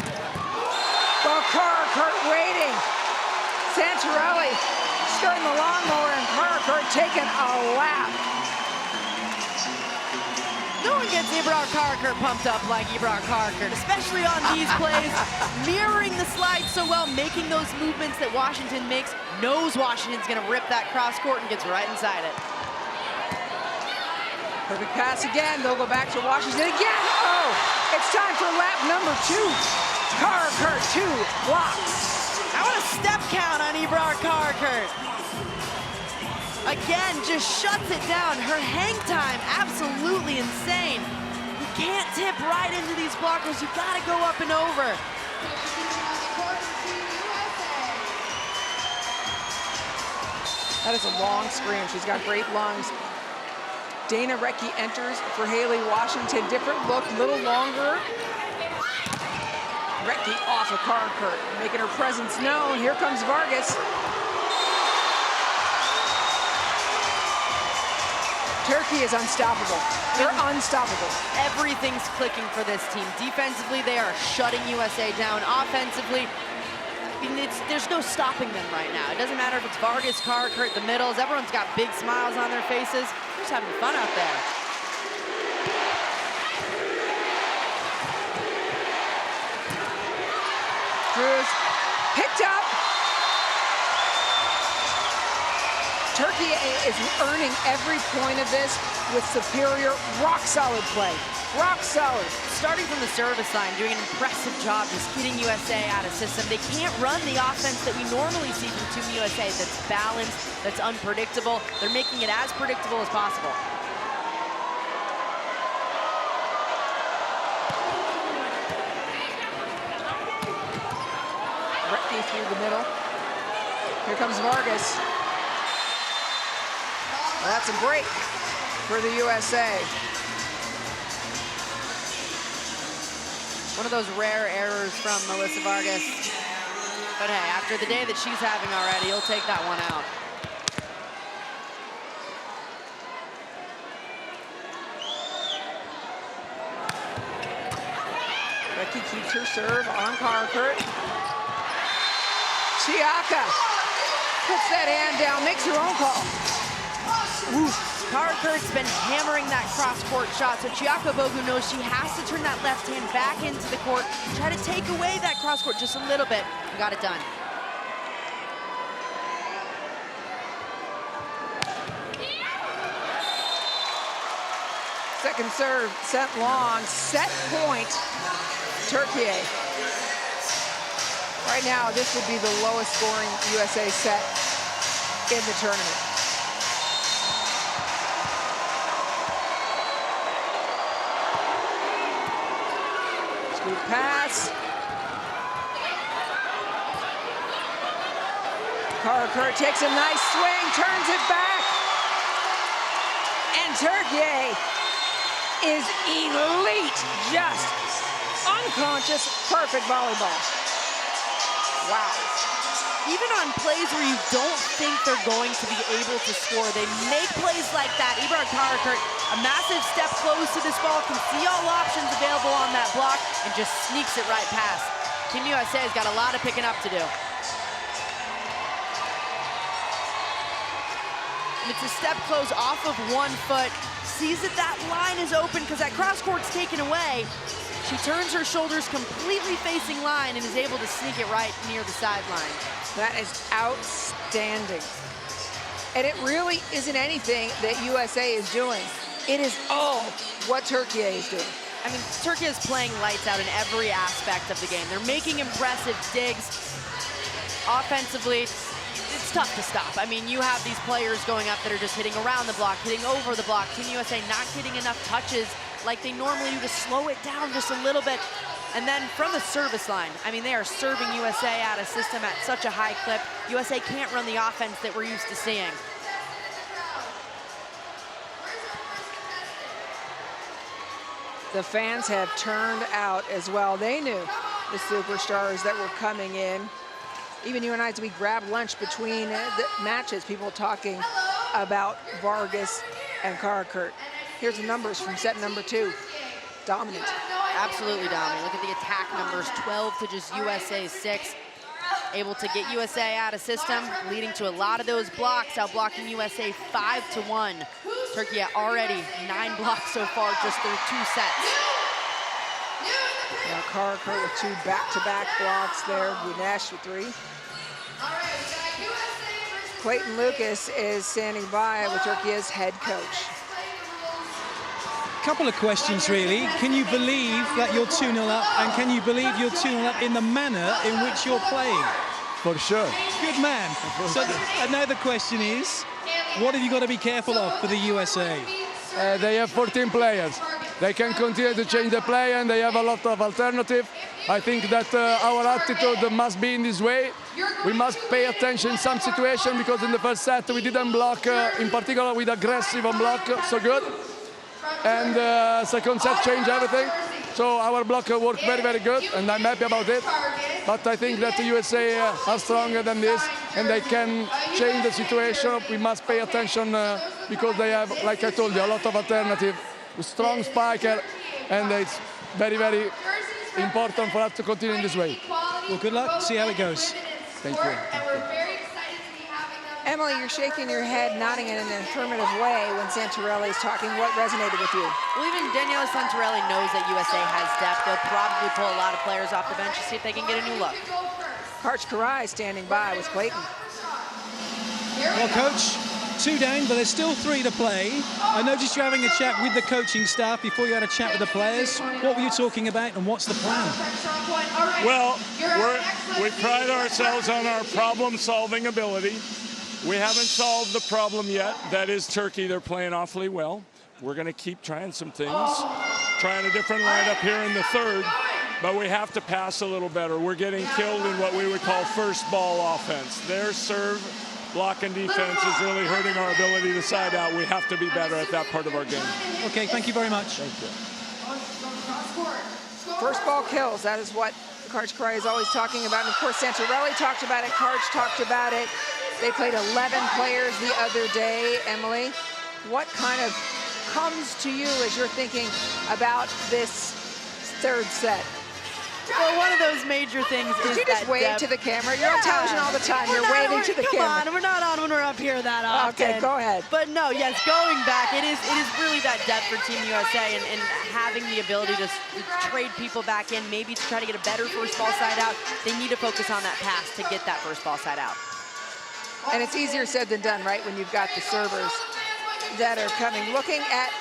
Oh, Kurt waiting. Santarelli starting the lawnmower, and Kurt taking a lap. No one gets Ibrar Karakurt pumped up like Ibrar Karakurt, especially on these plays, mirroring the slide so well, making those movements that Washington makes, knows Washington's gonna rip that cross court and gets right inside it. Perfect pass again. They'll go back to Washington again. Oh, it's time for lap number 2. Karakurt, 2 blocks. I want a step count on Ibrar Karakurt. Again, just shuts it down. Her hang time, absolutely insane. You can't tip right into these blockers. You gotta go up and over. That is a long scream. She's got great lungs. Dana Recchi enters for Haley Washington. Different look, a little longer. Recchi off of Karakurt, making her presence known. Here comes Vargas. Turkey is unstoppable. They're unstoppable. Everything's clicking for this team. Defensively, they are shutting USA down. Offensively, I mean, there's no stopping them right now. It doesn't matter if it's Vargas, Karakurt, the middles. Everyone's got big smiles on their faces. They're just having fun out there. Drews picked up. Turkey is earning every point of this with superior, rock-solid play. Rock solid. Starting from the service line, doing an impressive job just getting USA out of system. They can't run the offense that we normally see from Team USA that's balanced, that's unpredictable. They're making it as predictable as possible. Recchi through the middle. Here comes Vargas. Well, that's a break for the USA. One of those rare errors from Melissa Vargas. But hey, after the day that she's having already, you'll take that one out. Recchi keeps her serve on Karakurt. Chiaka puts that hand down, makes her own call. Karakurt's been hammering that cross-court shot, so Chiaka Bogu knows she has to turn that left hand back into the court, try to take away that cross-court just a little bit, and got it done. Second serve, sent long, set point, Turkey. Right now, this would be the lowest scoring USA set in the tournament. Scoop pass. Karakurt takes a nice swing, turns it back. And Turkey is elite, just unconscious, perfect volleyball. Wow. Even on plays where you don't think they're going to be able to score, they make plays like that. Ibrar Karakurt, a massive step close to this ball, can see all options available on that block and just sneaks it right past. Team USA has got a lot of picking up to do. It's a step close off of 1 foot. Sees that line is open because that cross court's taken away. She turns her shoulders completely facing line and is able to sneak it right near the sideline. That is outstanding. And it really isn't anything that USA is doing. It is all what Turkey is doing. I mean, Turkey is playing lights out in every aspect of the game. They're making impressive digs. Offensively, it's tough to stop. I mean, you have these players going up that are just hitting around the block, hitting over the block. Team USA not getting enough touches like they normally do to slow it down just a little bit. And then from the service line, I mean, they are serving USA out of system at such a high clip. USA can't run the offense that we're used to seeing. The fans have turned out as well. They knew the superstars that were coming in. Even you and I, as we grabbed lunch between the matches, people talking about Vargas and Karakurt. Here's the numbers from set number 2. Dominant. Absolutely dominant. Look at the attack numbers, 12 to just USA's 6. Able to get USA out of system, leading to a lot of those blocks, out blocking USA 5-1. Turkey already 9 blocks so far just through 2 sets. Now Karakurt with 2 back-to-back blocks there. Gunesh with 3. Clayton Lucas is standing by with Turkey's head coach. Couple of questions, really. Can you believe that you're 2-0 up, and can you believe you're 2-0 up in the manner in which you're playing? For sure. Good man. So another question is, what have you got to be careful of for the USA? They have 14 players. They can continue to change the play, and they have a lot of alternatives. I think that our attitude must be in this way. We must pay attention in some situation, because in the first set we didn't block, in particular with aggressive on block, so good. And second set changed everything. So our block worked very, very good, and I'm happy about it. But I think that the USA are stronger than this, and they can change the situation. We must pay attention because they have, like I told you, a lot of alternative, a strong spiker, and it's very, very important for us to continue in this way. Well, good luck. See how it goes. Thank you. Emily, you're shaking your head, nodding in an affirmative way when Santorelli is talking. What resonated with you? Well, even Daniela Santorelli knows that USA has depth. They'll probably pull a lot of players off the bench to see if they can get a new look. Karch Karai standing by with Clayton. Well, Coach, 2 down, but there's still 3 to play. I noticed you having a chat with the coaching staff before you had a chat with the players. What were you talking about, and what's the plan? Well, we pride ourselves on our problem-solving ability. We haven't solved the problem yet. That is Turkey. They're playing awfully well. We're going to keep trying some things, trying a different lineup here in the third, but we have to pass a little better. We're getting killed in what we would call first ball offense. Their serve, block, and defense is really hurting our ability to side out. We have to be better at that part of our game. Okay, thank you very much. Thank you. First ball kills, that is what Karch Karai is always talking about. And of course, Santorelli talked about it, Karch talked about it. They played 11 players the other day. Emily, what kind of comes to you as you're thinking about this third set? Well, one of those major things is Did you just wave to the camera? You're on television all the time. You're waving to the camera. Come on, we're not on when we're up here that often. Okay, go ahead. But no, yes, going back, it is really that depth for Team USA and having the ability to trade people back in, maybe to try to get a better first ball side out. They need to focus on that pass to get that first ball side out. And it's easier said than done, right, when you've got the servers that are coming. Looking at,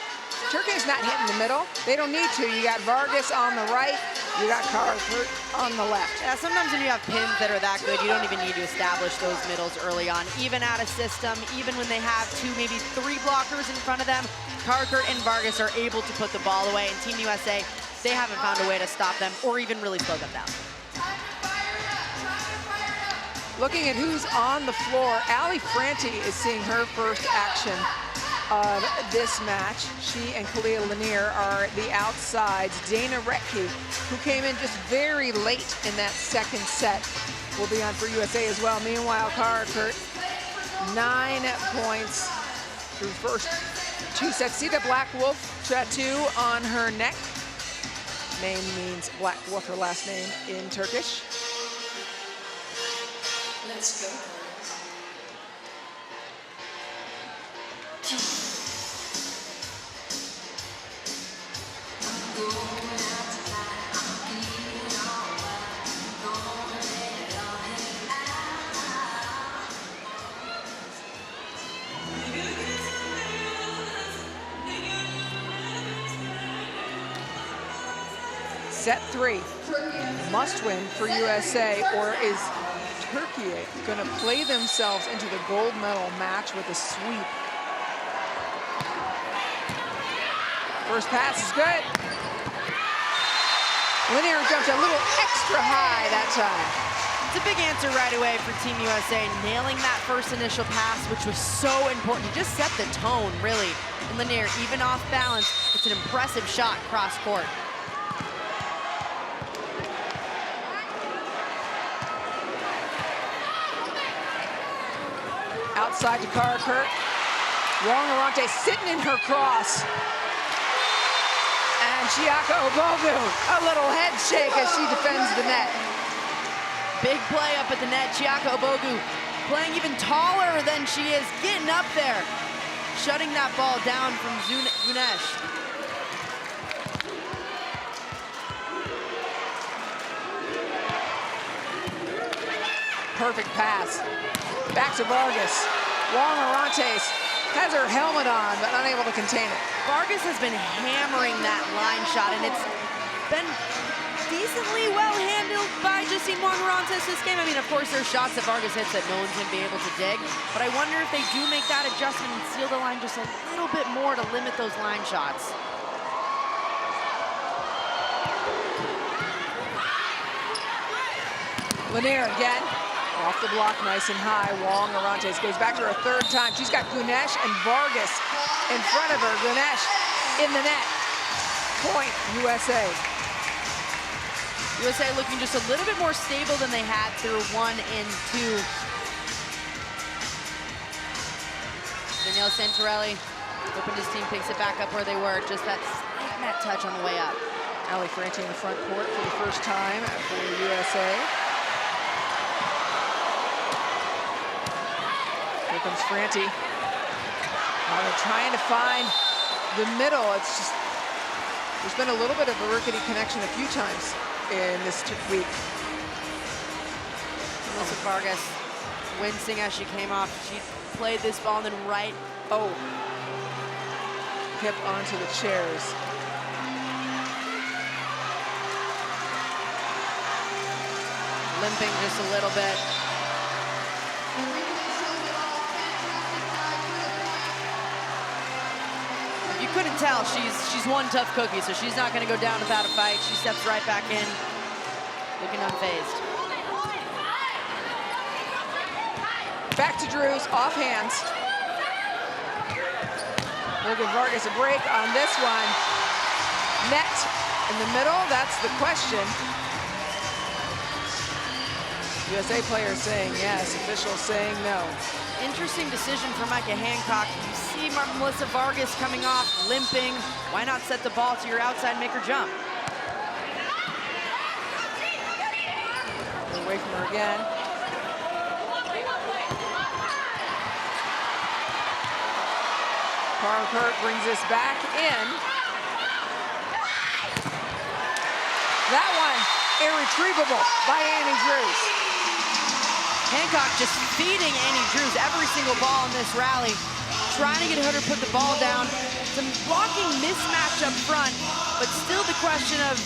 Turkey's not hitting the middle. They don't need to. You got Vargas on the right. You got Karakurt on the left. Yeah, sometimes when you have pins that are that good, you don't even need to establish those middles early on. Even out of system, even when they have 2, maybe 3 blockers in front of them, Karakurt and Vargas are able to put the ball away. And Team USA, they haven't found a way to stop them or even really slow them down. Looking at who's on the floor, Ali Franti is seeing her first action of this match. She and Kalia Lanier are the outsides. Dana Retke, who came in just very late in that second set, will be on for USA as well. Meanwhile, Karakurt, 9 points through first 2 sets. See the Black Wolf tattoo on her neck? Name means black wolf, her last name in Turkish. Let's go. Set 3, must win for USA, or is Turkey going to play themselves into the gold medal match with a sweep? First pass is good. Linear jumped a little extra high that time. It's a big answer right away for Team USA, nailing that first initial pass, which was so important. He just set the tone, really. And Linear, even off balance, it's an impressive shot cross court. Outside to Karakurt. Wong-Arante sitting in her cross. And Chiaka Obogu, a little head shake as she defends the net. Big play up at the net. Chiaka Obogu playing even taller than she is, getting up there, shutting that ball down from Gunesh. Perfect pass. Back to Vargas. Wong-Arante has her helmet on, but unable to contain it. Vargas has been hammering that line shot, and it's been decently well handled by Justine Wong-Arante this game. I mean, of course, there's shots that Vargas hits that no one's going to be able to dig, but I wonder if they do make that adjustment and seal the line just a little bit more to limit those line shots. Lanier again. Off the block, nice and high. Wong-Arante goes back to her a third time. She's got Gunesh and Vargas in front of her. Gunesh in the net. Point, USA. USA looking just a little bit more stable than they had through 1 and 2. Danielle Santorelli, hoping his team picks it back up where they were. Just that slight net touch on the way up. Ali Franti in the front court for the first time for USA. Here comes Franti. Now they're trying to find the middle. It's just, there's been a little bit of a rickety connection a few times in this week. Melissa Vargas wincing as she came off. She played this ball and then right. Oh, hip onto the chairs. Limping just a little bit. You couldn't tell, she's one tough cookie, so she's not going to go down without a fight. She steps right back in, looking unfazed. Back to Drews, off hands. We'll give Vargas a break on this one. Net in the middle, that's the question. USA players saying yes, officials saying no. Interesting decision for Micah Hancock. You see Melissa Vargas coming off, limping. Why not set the ball to your outside and make her jump? Away from her again. Karakurt brings this back in. That one, irretrievable by Annie Drews. Hancock just feeding Annie Drews every single ball in this rally, trying to get her to put the ball down. Some blocking mismatch up front, but still the question of,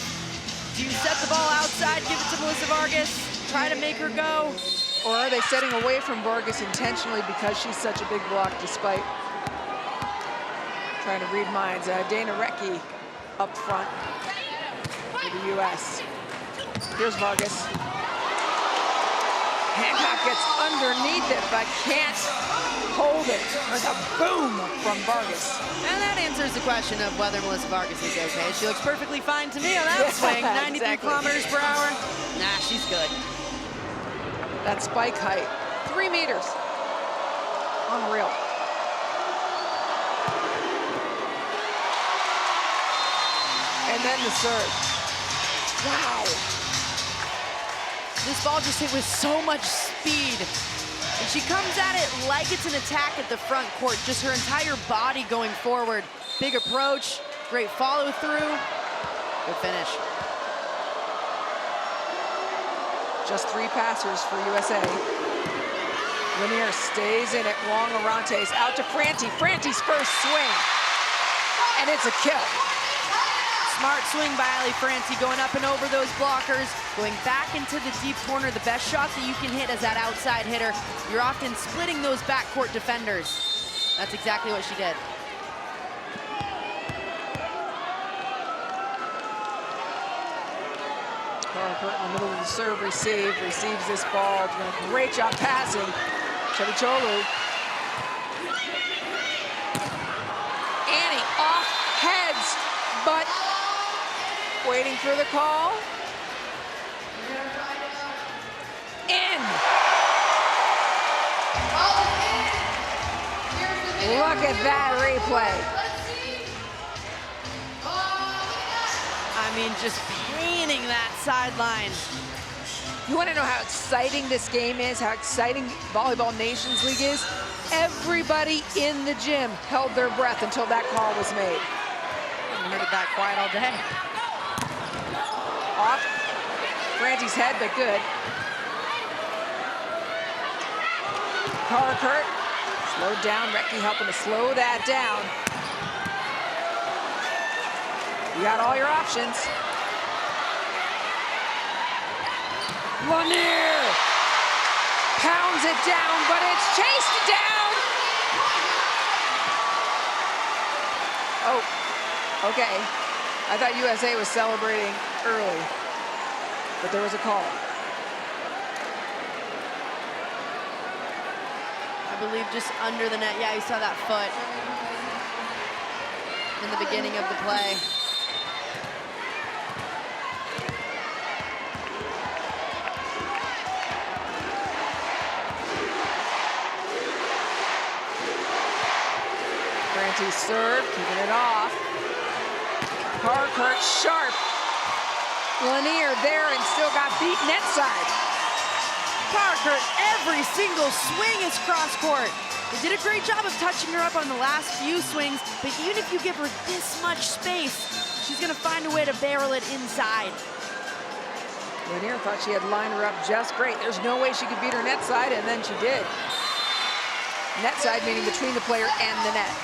do you set the ball outside, give it to Melissa Vargas, try to make her go? Or are they setting away from Vargas intentionally because she's such a big block despite trying to read minds? Dana Recchi up front for the US. Here's Vargas. Hancock gets underneath it, but can't hold it. There's a boom from Vargas. And that answers the question of whether Melissa Vargas is okay. She looks perfectly fine to me on that swing. 93 exactly. kilometers per hour. Nah, she's good. That spike height, 3 meters. Unreal. And then the serve. Wow. This ball just hit with so much speed. And she comes at it like it's an attack at the front court, just her entire body going forward. Big approach, great follow through, good finish. Just 3 passers for USA. Lanier stays in it. Wong Orantes out to Franti. Franti's first swing. And it's a kill. Smart swing by Ali Franti, going up and over those blockers, going back into the deep corner. The best shot that you can hit as that outside hitter. You're often splitting those backcourt defenders. That's exactly what she did. Parker in the middle of the serve receive, receives this ball, doing a great job passing. Chevicholu. Annie off heads, but waiting for the call. In. Look at that replay. I mean, just painting that sideline. You want to know how exciting this game is, how exciting Volleyball Nations League is? Everybody in the gym held their breath until that call was made. I heard it that quiet all day. Off Franti's head, but good. Kurt slowed down. Rettke helping to slow that down. You got all your options. Lanier pounds it down, but it's chased down. Oh, okay. I thought USA was celebrating early, but there was a call. I believe just under the net. Yeah, you saw that foot in the beginning of the play. Franti serve, keeping it off. Parker sharp. Lanier there and still got beat net side. Parker, every single swing is cross court. They did a great job of touching her up on the last few swings, but even if you give her this much space, she's gonna find a way to barrel it inside. Lanier thought she had lined her up just great. There's no way she could beat her net side, and then she did. Net side meaning between the player and the net.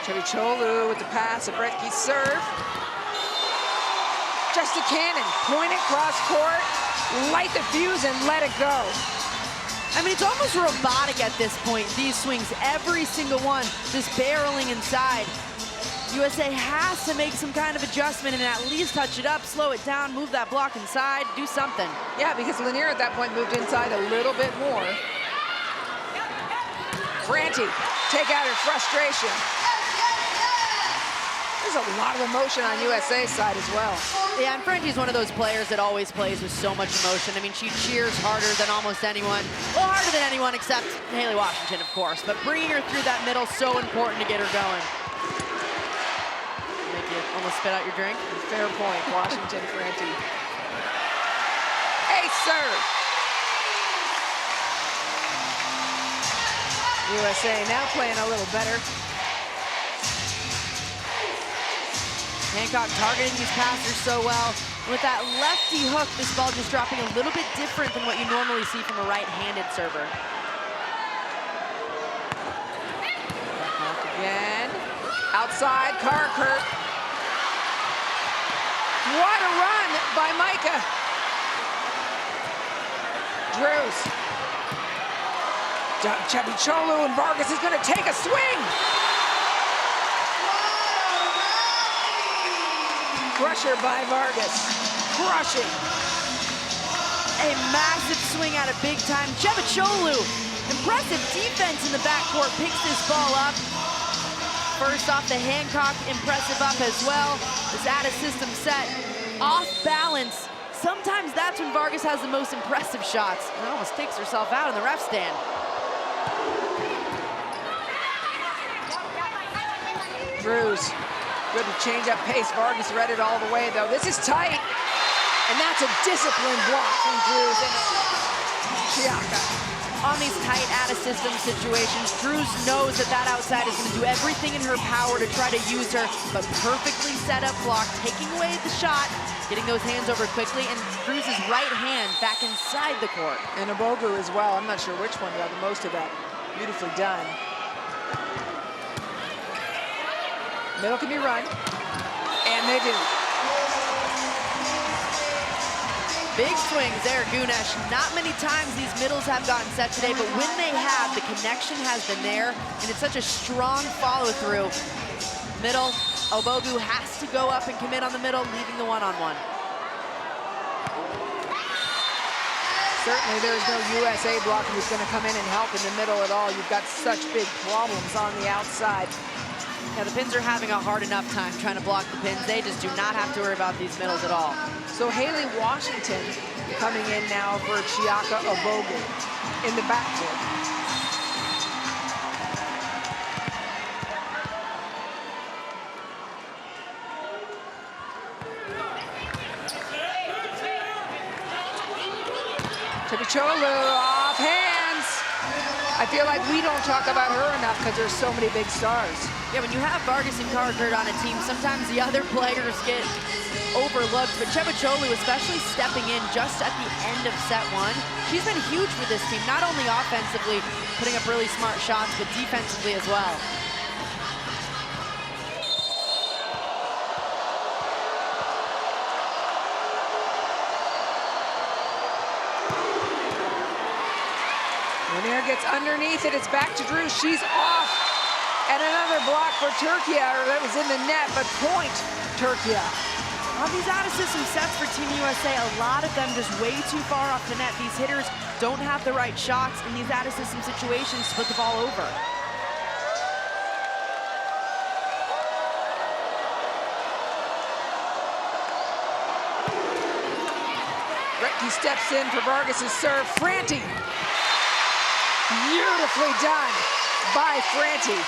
Chevicholu with the pass of Rettke's serve. Just a cannon, point it cross court, light the fuse and let it go. I mean, it's almost robotic at this point. These swings, every single one, just barreling inside. USA has to make some kind of adjustment and at least touch it up, slow it down, move that block inside, do something. Yeah, because Lanier at that point moved inside a little bit more. Franti, take out her frustration. There's a lot of emotion on USA's side as well. Yeah, and Franti's one of those players that always plays with so much emotion. I mean, she cheers harder than almost anyone. Well, harder than anyone except Haley Washington, of course. But bringing her through that middle, so important to get her going. Make you almost spit out your drink. Fair point, Washington, Franti. Ace serve. USA now playing a little better. Hancock targeting these passers so well. With that lefty hook, this ball just dropping a little bit different than what you normally see from a right-handed server. Again, outside, Kurt. What a run by Micah. Drews. Chevicholu and Vargas is gonna take a swing. Crusher by Vargas, crushing. A massive swing out of big time. Chevicholu, impressive defense in the backcourt, picks this ball up. first off, the Hancock impressive up as well. This out-of-system set, off balance. Sometimes that's when Vargas has the most impressive shots. And almost takes herself out in the ref stand. Drews, good to change up pace. Vargas read it all the way, though. This is tight, and that's a disciplined block from Drews and Chiaka. On these tight out-of-system situations, Drews knows that that outside is going to do everything in her power to try to use her, but perfectly set up block, taking away the shot, getting those hands over quickly, and Drews' right hand back inside the court. And Obogu as well. I'm not sure which one got the most of that. Beautifully done. Middle can be run, and they do. Big swings there, Gunesh. Not many times these middles have gotten set today, but when they have, the connection has been there, and it's such a strong follow-through. Middle, Obogu has to go up and commit on the middle, leaving the one-on-one. Certainly there's no USA blocker who's going to come in and help in the middle at all. You've got such big problems on the outside. Yeah, the pins are having a hard enough time trying to block the pins. They just do not have to worry about these middles at all. So Haley Washington coming in now for Chiaka Obogu in the backcourt. Chipicholu off hands. I feel like we don't talk about her enough because there's so many big stars. Yeah, when you have Vargas and Karakurt on a team, sometimes the other players get overlooked, but Chipicholu, especially stepping in just at the end of set one, she's been huge for this team, not only offensively, putting up really smart shots, but defensively as well. Lanier gets underneath it, it's back to Drew, she's off. And another block for Turkey, or that was in the net, but point Turkey. On these out-of-system sets for Team USA, a lot of them just way too far off the net. These hitters don't have the right shots in these out-of-system situations to put the ball over. Retke steps in for Vargas' serve. Franti. Beautifully done by Franti.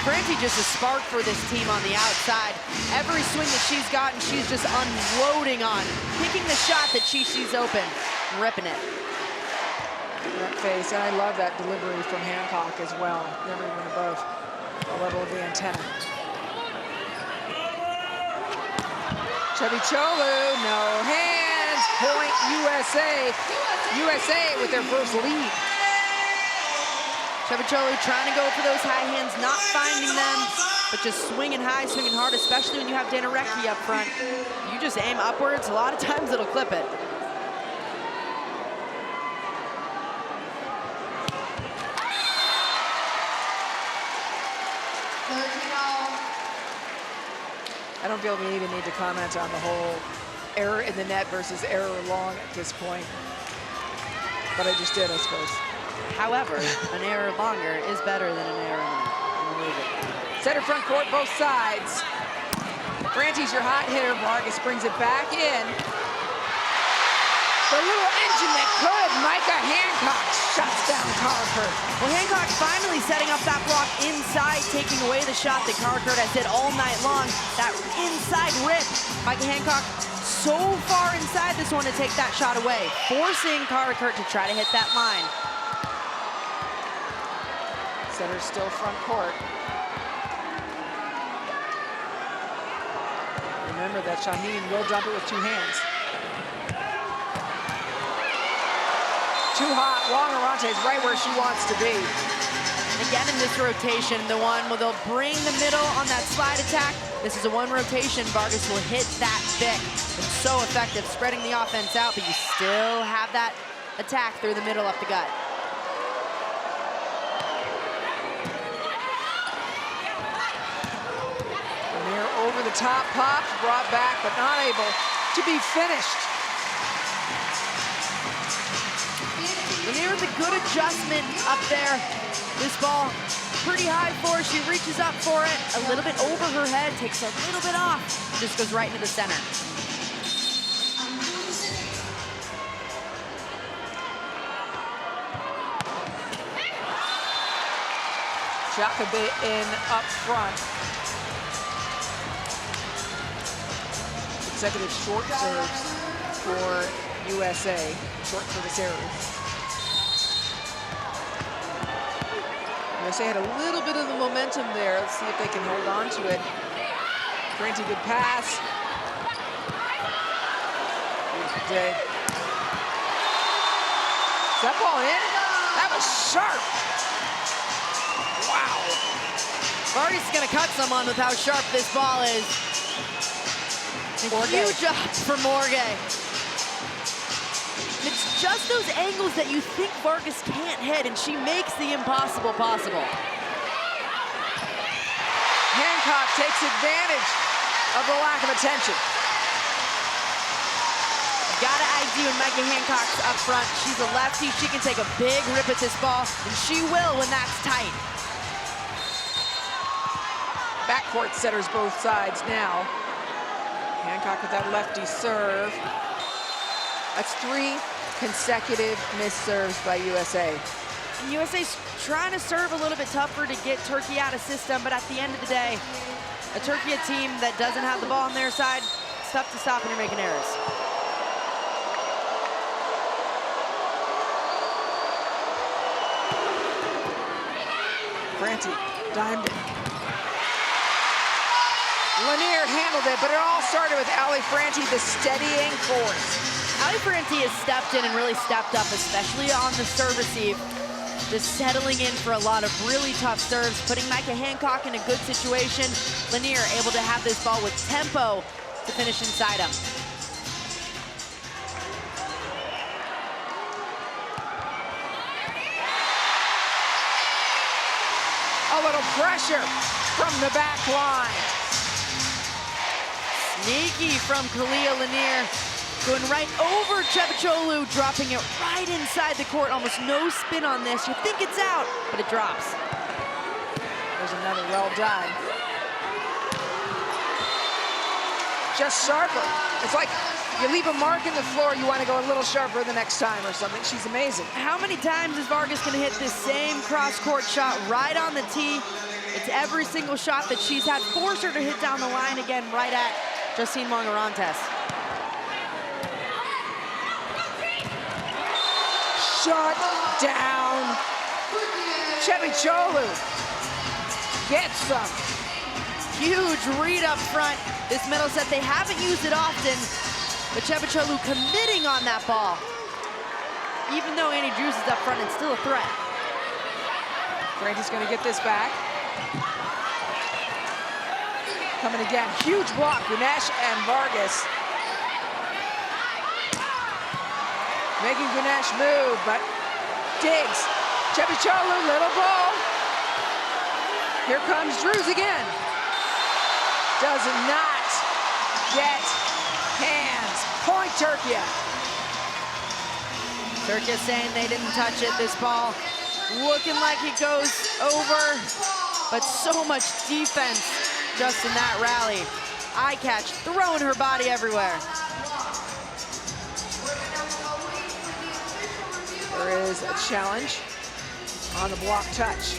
Franti just a spark for this team on the outside. Every swing that she's gotten, she's just unloading on, picking the shot that she sees open, ripping it. That face, and I love that delivery from Hancock as well. Never even above the level of the antenna. Chipicholu, no hands, point USA. USA with their first lead. Chipicholu trying to go for those high hands, not finding them, but just swinging high, swinging hard, especially when you have Dana Recchi up front. You just aim upwards, a lot of times it'll clip it. I don't feel we even need to comment on the whole error in the net versus error long at this point. But I just did, I suppose. However, an error longer is better than an error in the net. Center front court, both sides. Franti's your hot hitter. Vargas brings it back in. The little engine that could. Micah Hancock shuts down Karakurt. Well, Hancock finally setting up that block inside, taking away the shot that Karakurt has hit all night long. That inside rip. Micah Hancock so far inside this one to take that shot away, forcing Karakurt to try to hit that line. Center still front court. Remember that Shaheen will dump it with two hands. Too hot, Wong Arante's right where she wants to be. Again in this rotation, the one where they'll bring the middle on that slide attack. This is a one rotation, Vargas will hit that thick. It's so effective, spreading the offense out, but you still have that attack through the middle up the gut. Lanier over the top, popped, brought back, but not able to be finished. Lanier with a good adjustment up there. This ball pretty high for her. She reaches up for it, a little bit over her head, takes a little bit off, just goes right into the center. Jacobi in up front. Consecutive short serves for USA. Short for the serve. USA had a little bit of the momentum there. Let's see if they can hold on to it. Franti, good pass. Day. Is that ball in? That was sharp. Wow. Vargas is going to cut someone with how sharp this ball is. A huge up for Morgue. It's just those angles that you think Vargas can't hit, and she makes the impossible possible. Hancock takes advantage of the lack of attention. Gotta ID when Micah Hancock's up front. She's a lefty. She can take a big rip at this ball, and she will when that's tight. Backcourt setters both sides now. Hancock with that lefty serve. That's 3 consecutive missed serves by USA. And USA's trying to serve a little bit tougher to get Turkey out of system, but at the end of the day, a Turkey team that doesn't have the ball on their side, it's tough to stop when you're making errors. Franti dimed it. Lanier handled it, but it all started with Ali Franti, the steadying force. Ali Franti has stepped in and really stepped up, especially on the serve receive. Just settling in for a lot of really tough serves, putting Micah Hancock in a good situation. Lanier able to have this ball with tempo to finish inside him. A little pressure from the back line. Sneaky from Kalia Lanier. Going right over Chebacholu, dropping it right inside the court. Almost no spin on this. You think it's out, but it drops. There's another well done. Just sharper. It's like you leave a mark in the floor, you want to go a little sharper the next time or something. She's amazing. How many times is Vargas going to hit this same cross-court shot right on the tee? It's every single shot that she's had forced her to hit down the line again right at Justine Mongarantes. Shut down. Chebacholu gets some. Huge read up front. This middle set, they haven't used it often, but Chebacholu committing on that ball. Even though Annie Drews is up front, it's still a threat. Franti's gonna get this back. Coming again, huge block, Gunesh and Vargas. Making Gunesh move, but digs. Chebacholu, little ball. Here comes Drews again. Does not get hands. Point Turkey. Turkey saying they didn't touch it. This ball looking like it goes over, but so much defense just in that rally. Eye catch, throwing her body everywhere. There is a challenge on the block touch.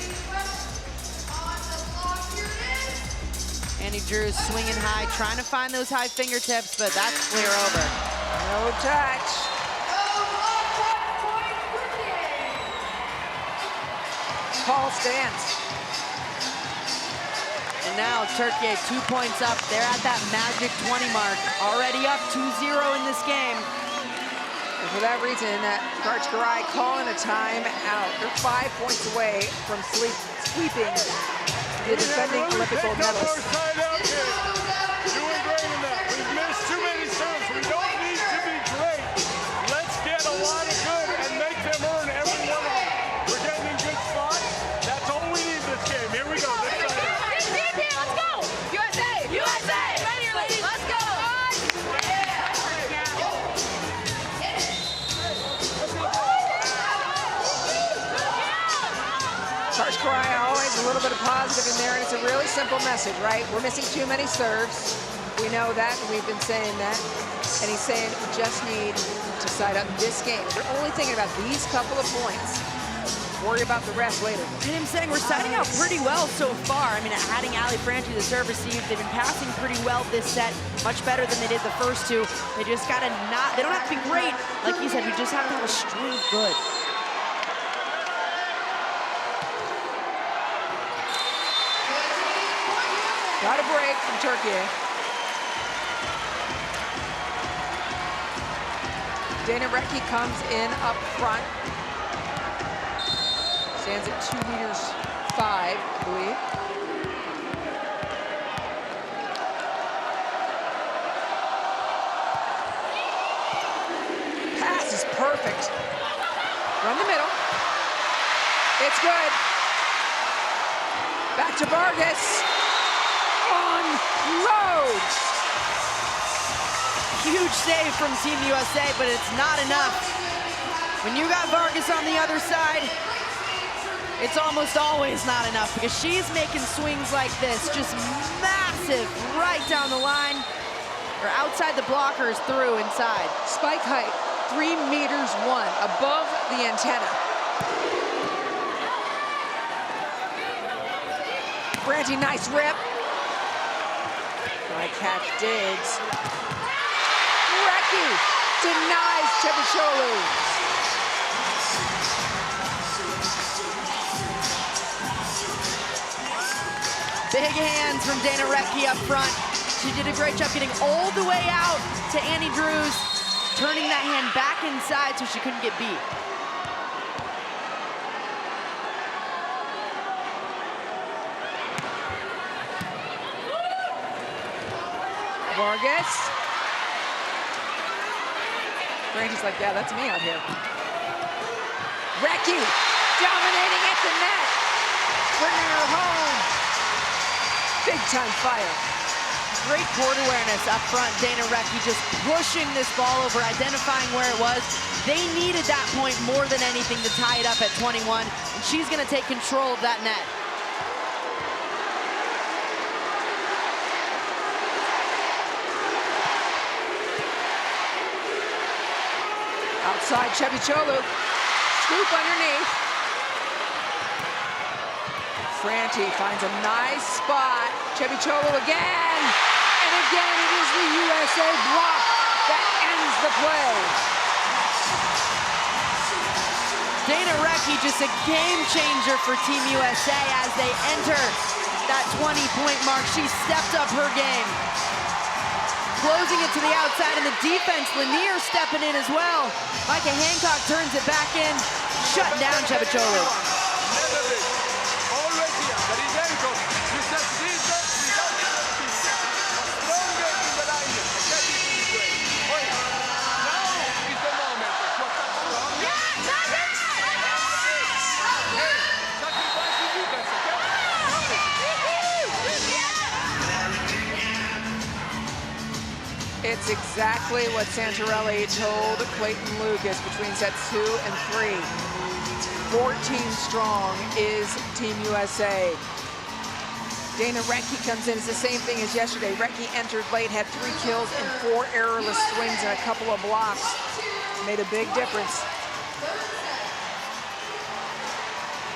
Annie Drews swinging high, trying to find those high fingertips, but that's clear over. No touch. Paul stands. And now Turkey 2 points up. They're at that magic 20 mark. Already up 2-0 in this game. And for that reason, Karchkarai calling a timeout. They're 5 points away from sweeping the defending Olympic gold medalist. Doing great in that. We've missed too many serves. We don't need to be great. Let's get a lot of good and make them earn every one of them. We're getting in good spots. That's all we need this game. Here we go. This side out. Let's go! USA! USA! Right here, ladies. Let's go! cry, always a little bit of positive in there, and it's a really simple message, right? We're missing too many serves. We know that, and we've been saying that. And he's saying we just need to side up this game. We're only thinking about these couple of points. Worry about the rest later. And I'm saying we're siding out pretty well so far. I mean, adding Ali Franchi to the serve receive, they've been passing pretty well this set, much better than they did the first two. They just gotta not, they don't have to be great. Like you said, we just have to have a string good. Got a break from Turkey. Dana Recchi comes in up front. Stands at 2 meters 5, I believe. Pass is perfect. Run the middle. It's good. Back to Vargas. Unloads. Huge save from Team USA, but it's not enough. When you got Vargas on the other side, it's almost always not enough because she's making swings like this, just massive, right down the line, or outside the blockers, through inside. Spike height, 3 meters 1, above the antenna. Franchi, nice rip. High catch digs. Recchi denies Cevicholu. Big hands from Dana Recchi up front. She did a great job getting all the way out to Annie Drews, turning that hand back inside so she couldn't get beat. Vargas. Franchi's like, yeah, that's me out here. Recchi dominating at the net. Bringing her home. Big time fire. Great court awareness up front. Dana Recchi just pushing this ball over, identifying where it was. They needed that point more than anything to tie it up at 21, and she's gonna take control of that net. Outside Cevicholu. Scoop underneath. Franchi finds a nice spot. Cevicholu again. And again, it is the USA block that ends the play. Dana Recchi just a game changer for Team USA as they enter that 20-point mark. She stepped up her game. Closing it to the outside, and the defense, Lanier stepping in as well. Micah Hancock turns it back in, shutting down Cevicholu. It's exactly what Santarelli told Clayton Lucas between sets 2 and 3. 14 strong is Team USA. Dana Recchi comes in, it's the same thing as yesterday. Recchi entered late, had 3 kills and 4 errorless swings and a couple of blocks. Made a big difference.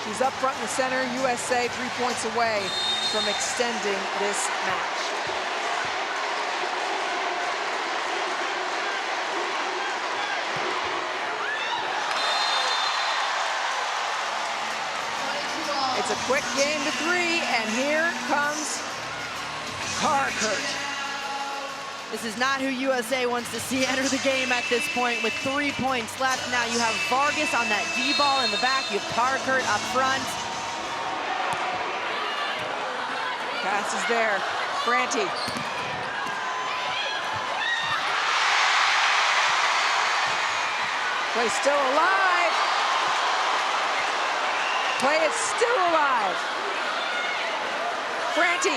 She's up front in the center. USA 3 points away from extending this match. It's a quick game to 3, and here comes Kurt. This is not who USA wants to see enter the game at this point with 3 points left. Now you have Vargas on that D ball in the back. You have Kurt up front. Pass is there. Franchi. Play still alive. Play is still alive. Franchi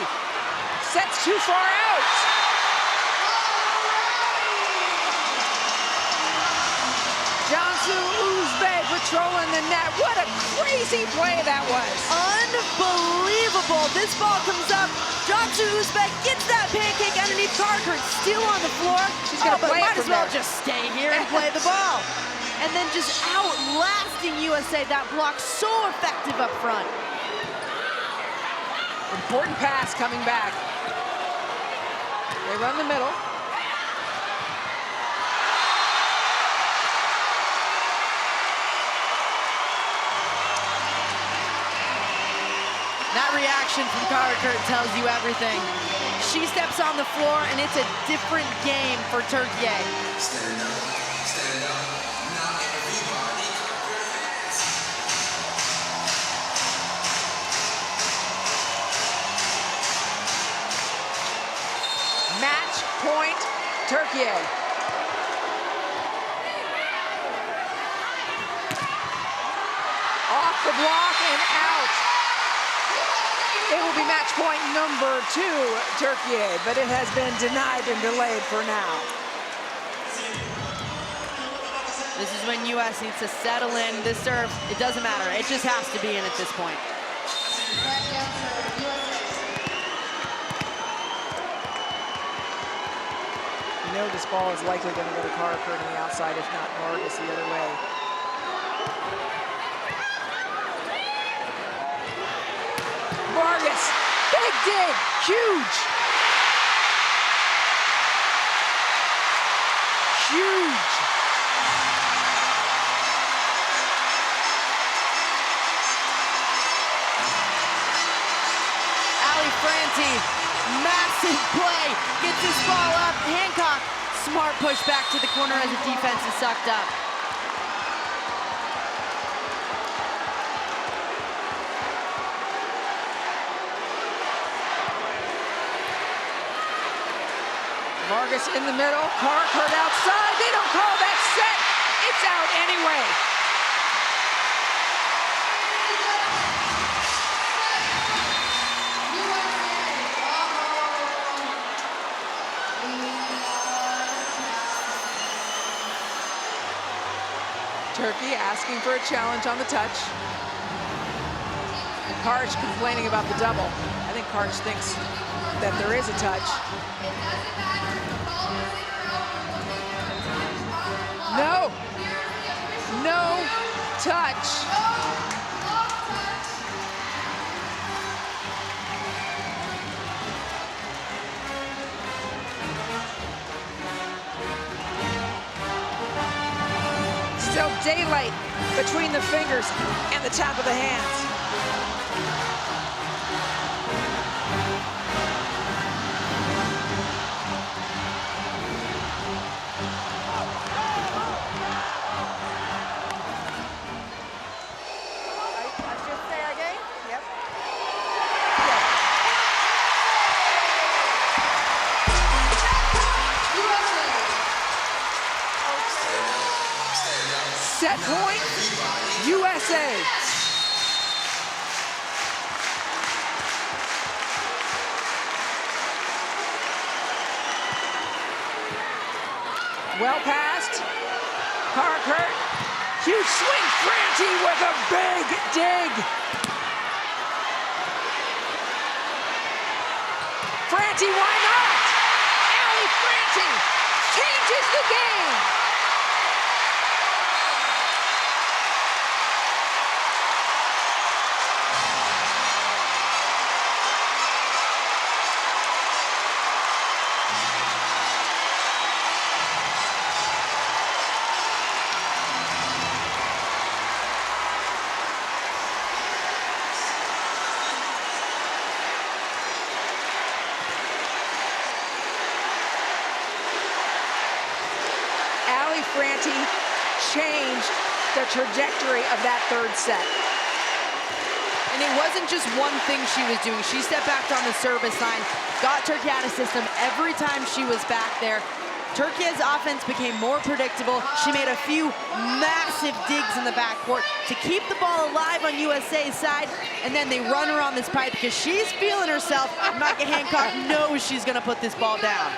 sets too far out. Jansu Uzbek with controlling the net. What a crazy play that was. Unbelievable. This ball comes up. Drops to Uzbek, gets that pancake underneath Karkert, still on the floor. She's gonna play it might from as well there. just stay here and play the ball. And then just outlasting USA. That block so effective up front. Important pass coming back. They run the middle. That reaction from Karkert tells you everything. She steps on the floor, and it's a different game for Turkey. Stand up, not everybody. Match point, Turkey. Off the block and out. It will be match point number 2, Turkey, but it has been denied and delayed for now. This is when US needs to settle in. This serve, it doesn't matter. It just has to be in at this point. You know this ball is likely going to go to Karkert on the outside, if not Vargas the other way. Vargas, big dig, huge. Huge. Ali Franti, massive play, gets this ball up. Hancock, smart push back to the corner as the defense is sucked up. Vargas in the middle, Karkert outside. They don't call that set. It's out anyway. Turkey asking for a challenge on the touch. Karch complaining about the double. I think Karch thinks that there is a touch. No, no touch. Still daylight between the fingers and the top of the hands. Set point, USA. Well passed. Karkert, huge swing. Franti with a big dig. Franti, why not? Ali Franti changes the game. Franti changed the trajectory of that third set. And it wasn't just one thing she was doing. She stepped back on the service line, got Turkey out of system every time she was back there. Turkey's offense became more predictable. She made a few massive digs in the backcourt to keep the ball alive on USA's side, and then they run her on this pipe because she's feeling herself. Micah Hancock knows she's gonna put this ball down.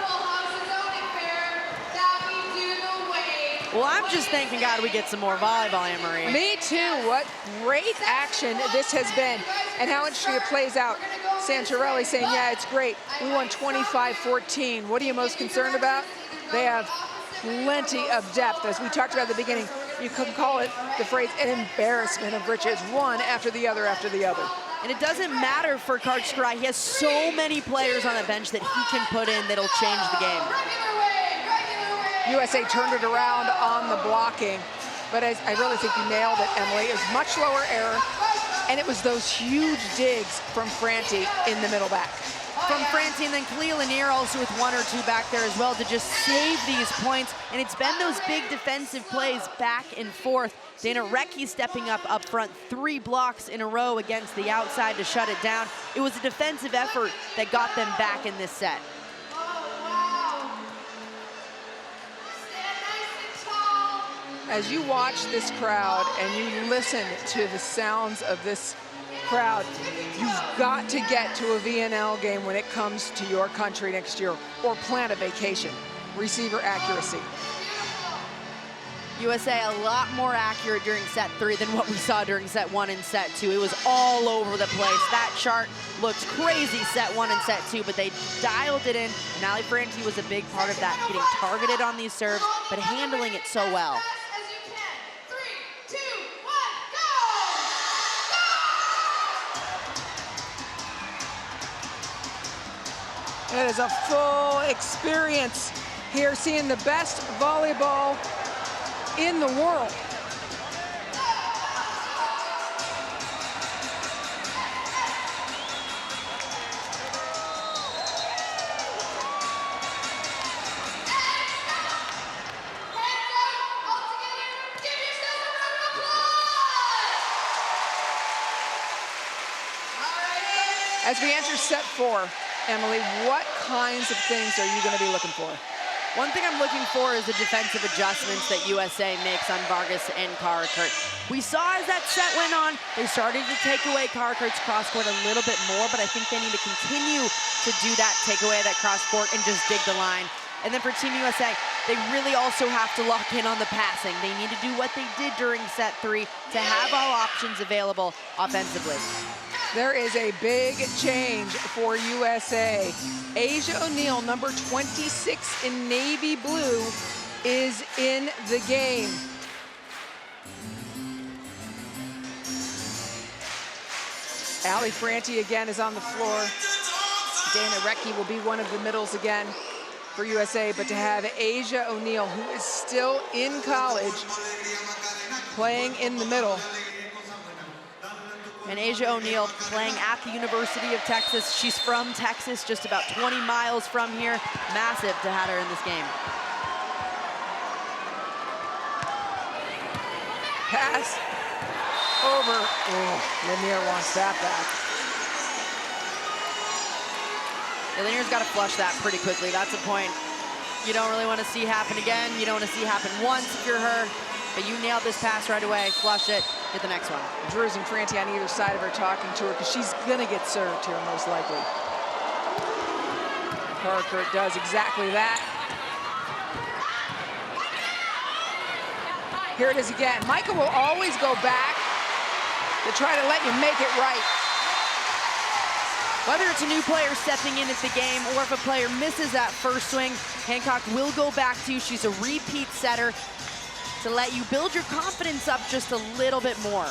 Well, I'm just thanking God we get some more volleyball, Anne-Marie. Me too. What great action this has been. And how interesting it plays out. Santorelli saying, yeah, it's great. We won 25-14. What are you most concerned about? They have plenty of depth. As we talked about at the beginning, you can call it the phrase an embarrassment of riches, one after the other after the other. And it doesn't matter for Kartskrai. He has so many players on the bench that he can put in that'll change the game. USA turned it around on the blocking, but I really think you nailed it, Emily. It was much lower error, and it was those huge digs from Franti in the middle back. From Franti, and then Clea Lanier also with 1 or 2 back there as well to just save these points. And it's been those big defensive plays back and forth. Dana Recchi stepping up front, 3 blocks in a row against the outside to shut it down. It was a defensive effort that got them back in this set. As you watch this crowd and you listen to the sounds of this crowd, you've got to get to a VNL game when it comes to your country next year, or plan a vacation. Receiver accuracy. USA a lot more accurate during set 3 than what we saw during set 1 and set 2. It was all over the place. That chart looked crazy set 1 and set 2, but they dialed it in. And Ali Franti was a big part of that, getting targeted on these serves, but handling it so well. It is a full experience here, seeing the best volleyball in the world. As we enter set 4, Emily, what kinds of things are you going to be looking for? One thing I'm looking for is the defensive adjustments that USA makes on Vargas and Karakurt. We saw as that set went on, they started to take away Karakurt's cross-court a little bit more, but I think they need to continue to do that, take away that cross-court and just dig the line. And then for Team USA, they really also have to lock in on the passing. They need to do what they did during set 3 to have all options available offensively. There is a big change for USA. Asia O'Neal, number 26 in navy blue, is in the game. Ali Franti again is on the floor. Dana Recchi will be one of the middles again for USA, but to have Asia O'Neal, who is still in college, playing in the middle. And Asia O'Neal playing at the University of Texas. She's from Texas, just about 20 miles from here. Massive to have her in this game. Pass over. Oh, Lanier wants that back. Yeah, Lanier's got to flush that pretty quickly. That's a point you don't really want to see happen again. You don't want to see happen once if you're her. But you nailed this pass right away, flush it, get the next one. Drews and Franti on either side of her talking to her because she's gonna get served here most likely. Karakurt does exactly that. Here it is again. Micah will always go back to try to let you make it right. Whether it's a new player stepping in at the game or if a player misses that first swing, Hancock will go back to you. She's a repeat setter to let you build your confidence up just a little bit more.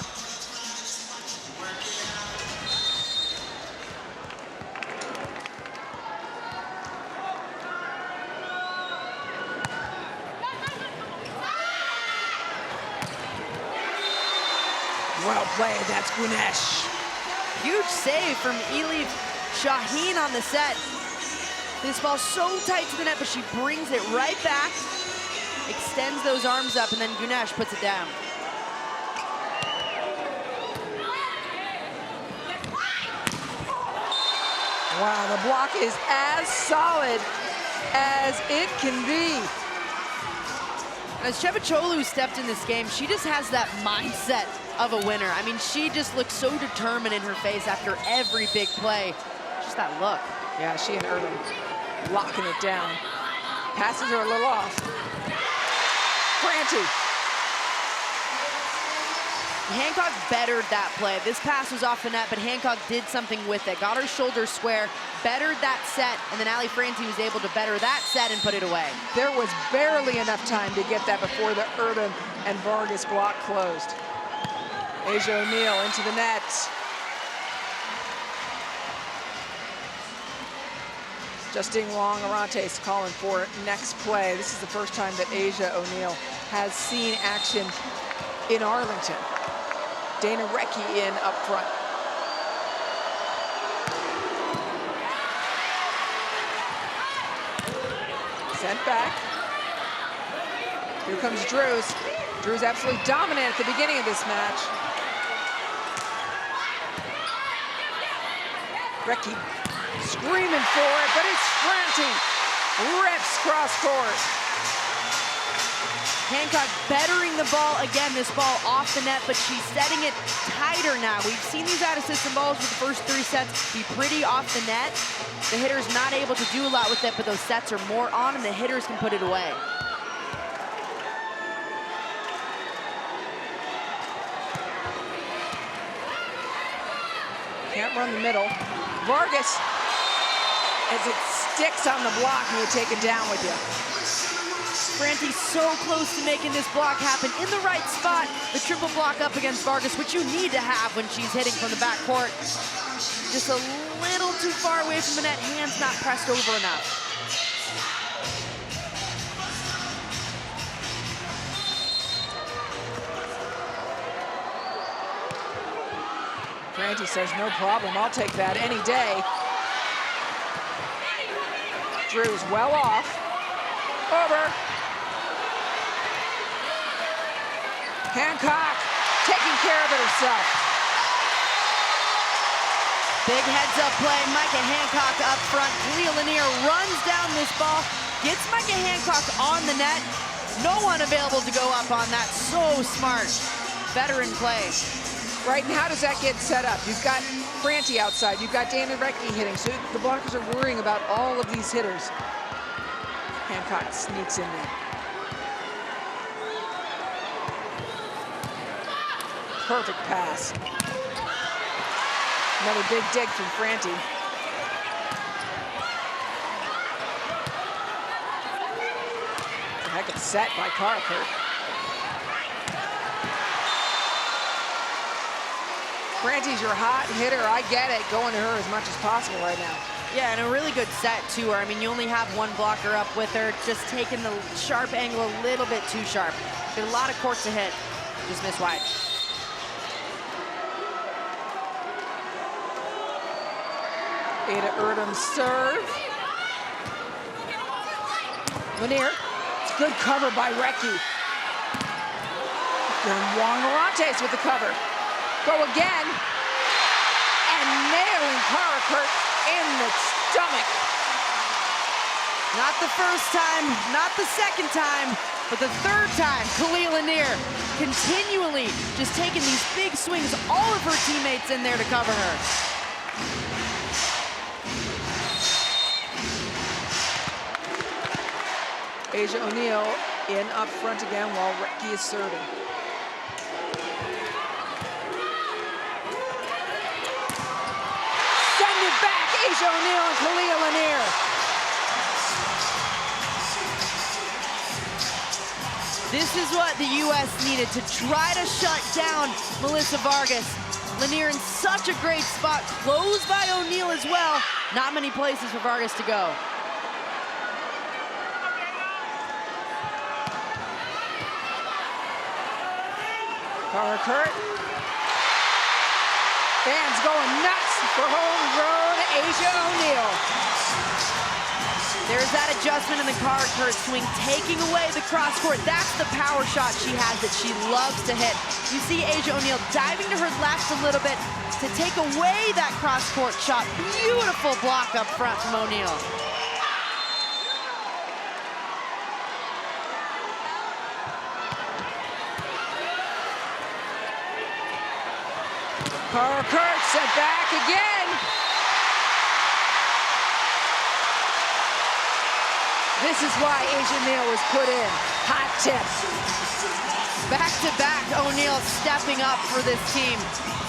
Well played, that's Gunesh. Huge save from Elif Shaheen on the set. This ball's so tight to the net, but she brings it right back, extends those arms up, and then Gunesh puts it down. Wow, the block is as solid as it can be. As Chevacholu stepped in this game, she just has that mindset of a winner. I mean, she just looks so determined in her face after every big play. Just that look. Yeah, she and Irvin locking it down. Passes her a little off. Franti. Hancock bettered that play. This pass was off the net, but Hancock did something with it. Got her shoulder square, bettered that set, and then Ali Franti was able to better that set and put it away. There was barely enough time to get that before the Erdem and Vargas block closed. Asia O'Neal into the net. Justine Wong-Arantes calling for next play. This is the first time that Asia O'Neal has seen action in Arlington. Dana Recchi in up front. Sent back. Here comes Drews. Drews absolutely dominant at the beginning of this match. Recchi screaming for it, but it's Franti. Rips cross court. Hancock bettering the ball again, this ball off the net, but she's setting it tighter now. We've seen these out-of-system balls with the first 3 sets be pretty off the net. The hitter's not able to do a lot with it, but those sets are more on and the hitters can put it away. Can't run the middle. Vargas, as it sticks on the block, and you take it down with you. Franti's so close to making this block happen in the right spot. The triple block up against Vargas, which you need to have when she's hitting from the back court. Just a little too far away from the net, hands not pressed over enough. Franti says, no problem, I'll take that any day. Drew's well off. Over. Hancock taking care of it herself. Big heads-up play, Micah Hancock up front. Kalia Lanier runs down this ball, gets Micah Hancock on the net. No one available to go up on that. So smart. Veteran play. Right, and how does that get set up? You've got Franti outside, you've got Dana Recchi hitting, so the blockers are worrying about all of these hitters. Hancock sneaks in there. Perfect pass. Another big dig from Franti. A heck of a set by Carter. Franti's your hot hitter. I get it. Going to her as much as possible right now. Yeah, and a really good set to her. I mean, you only have one blocker up with her, just taking the sharp angle a little bit too sharp. Did a lot of courts to hit, just missed wide. Ada Erdem serve. Lanier, it's good cover by Recchi. Then Wong-Arantes with the cover. Go again, and nailing Karakurt in the stomach. Not the first time, not the second time, but the third time, Kalia Lanier continually just taking these big swings, all of her teammates in there to cover her. Asia O'Neal in up front again while Recchi is serving. Send it back, Asia O'Neal and Kalia Lanier. This is what the U.S. needed to try to shut down Melissa Vargas. Lanier in such a great spot, closed by O'Neal as well. Not many places for Vargas to go. Karakurt. Fans going nuts for homegrown Asia O'Neal. There's that adjustment in the Karakurt swing, taking away the cross court. That's the power shot she has that she loves to hit. You see Asia O'Neal diving to her left a little bit to take away that cross court shot. Beautiful block up front from O'Neal. Karakurt sent back again. this is why Asia Neal was put in. Hot tip. Back-to-back O'Neal stepping up for this team.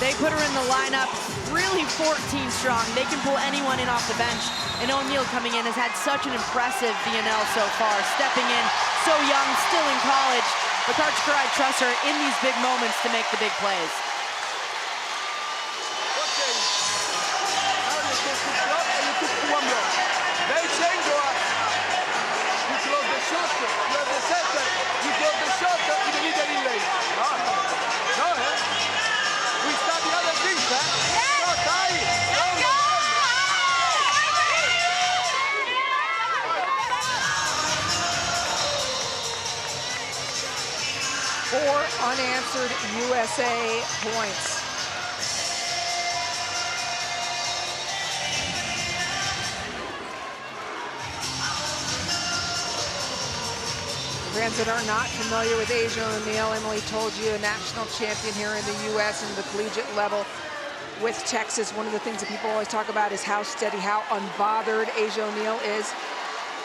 They put her in the lineup, really 14 strong. They can pull anyone in off the bench. And O'Neal coming in has had such an impressive VNL so far. Stepping in, so young, still in college. But Coach Karai trusts her in these big moments to make the big plays. They change us. You close the shot, you have the center, you close the shot, you don't need any lane. No, we start the other things, huh? No, Tari. No. 4 unanswered USA points. Fans that are not familiar with Asia O'Neal, Emily told you, a national champion here in the U.S. and the collegiate level with Texas. One of the things that people always talk about is how steady, how unbothered Asia O'Neal is.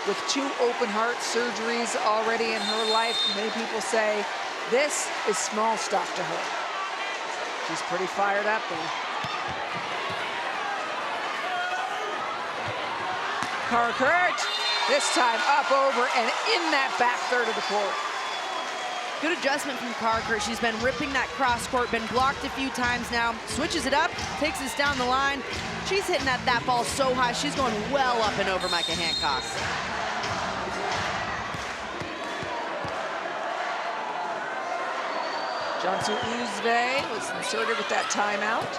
With 2 open heart surgeries already in her life, many people say this is small stuff to her. She's pretty fired up. Kurt. This time up, over, and in that back third of the court. Good adjustment from Carker. She's been ripping that cross court, been blocked a few times now. Switches it up, takes us down the line. She's hitting that ball so high, she's going well up and over Micah Hancock. Jansu Uzve was inserted with that timeout.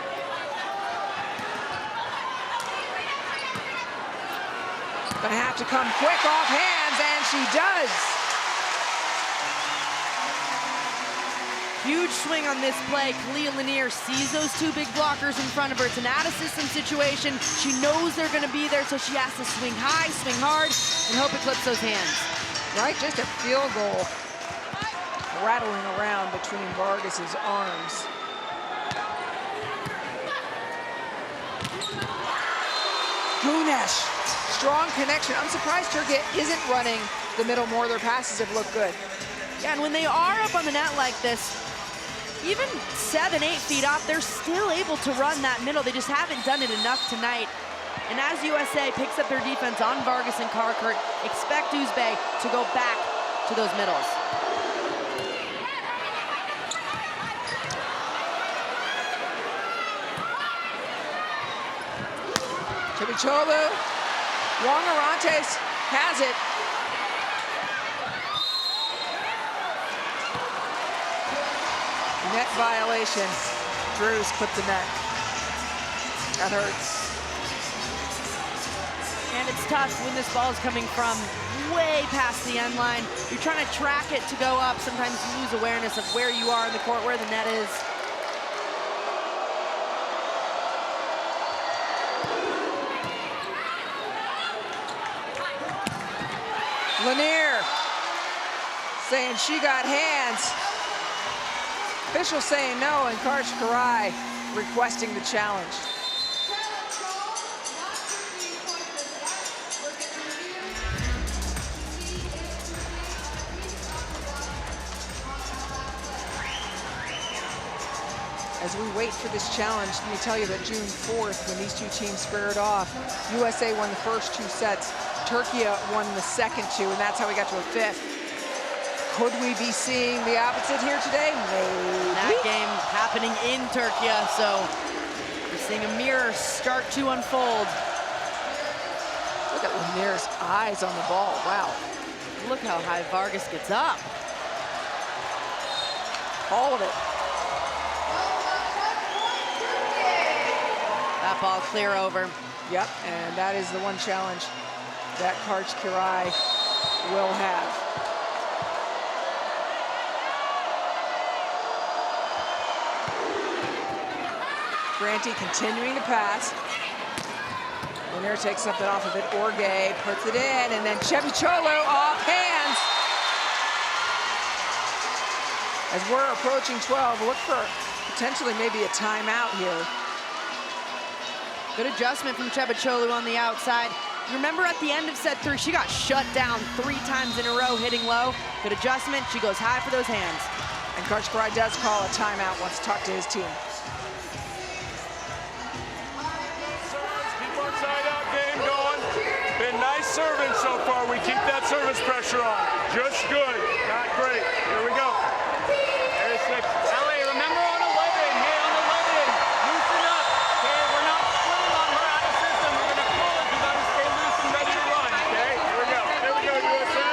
Gonna have to come quick off hands, and she does. Huge swing on this play. Kalia Lanier sees those 2 big blockers in front of her. It's an out-of-system situation. She knows they're gonna be there, so she has to swing high, swing hard, and hope it clips those hands. Right, just a field goal rattling around between Vargas's arms. Gunesh. Strong connection. I'm surprised Turkey isn't running the middle more. Their passes have looked good. Yeah, and when they are up on the net like this, even 7, 8 feet off, they're still able to run that middle. They just haven't done it enough tonight. And as USA picks up their defense on Vargas and Carkert, expect Uzbe to go back to those middles. Chibicholu. Wong-Arantes has it. Net violation. Drews clipped the net. That hurts. And it's tough when this ball is coming from way past the end line. You're trying to track it to go up. Sometimes you lose awareness of where you are in the court, where the net is. Lanier saying she got hands. Official saying no, and Coach Karai requesting the challenge. As we wait for this challenge, let me tell you that June 4th, when these 2 teams squared off, USA won the first 2 sets. Turkey won the second 2, and that's how we got to a 5th. Could we be seeing the opposite here today? Maybe. That game happening in Turkey, so we're seeing a mirror start to unfold. Look at Lanier's eyes on the ball. Wow. Look how high Vargas gets up. All of it. That ball clear over. Yep, and that is the one challenge that Coach Karai will have. Granty continuing to pass. Lanier takes something off of it. Orge puts it in, and then Chevicholo off hands. As we're approaching 12, look for potentially maybe a timeout here. Good adjustment from Chevicholo on the outside. Remember at the end of set 3, she got shut down 3 times in a row, hitting low. Good adjustment, she goes high for those hands. And Coach Fry does call a timeout, wants to talk to his team. Keep our side-out game going. Been nice serving so far. We keep that service pressure on. Just good, not great. Here we go. There's 6. Ellie, remember on 11. Hey, on 11. Loosen up. Okay, we're not splitting on her out of system. We're going to call it. You got to stay loose and ready to run. Okay, here we go. Here we go, USA.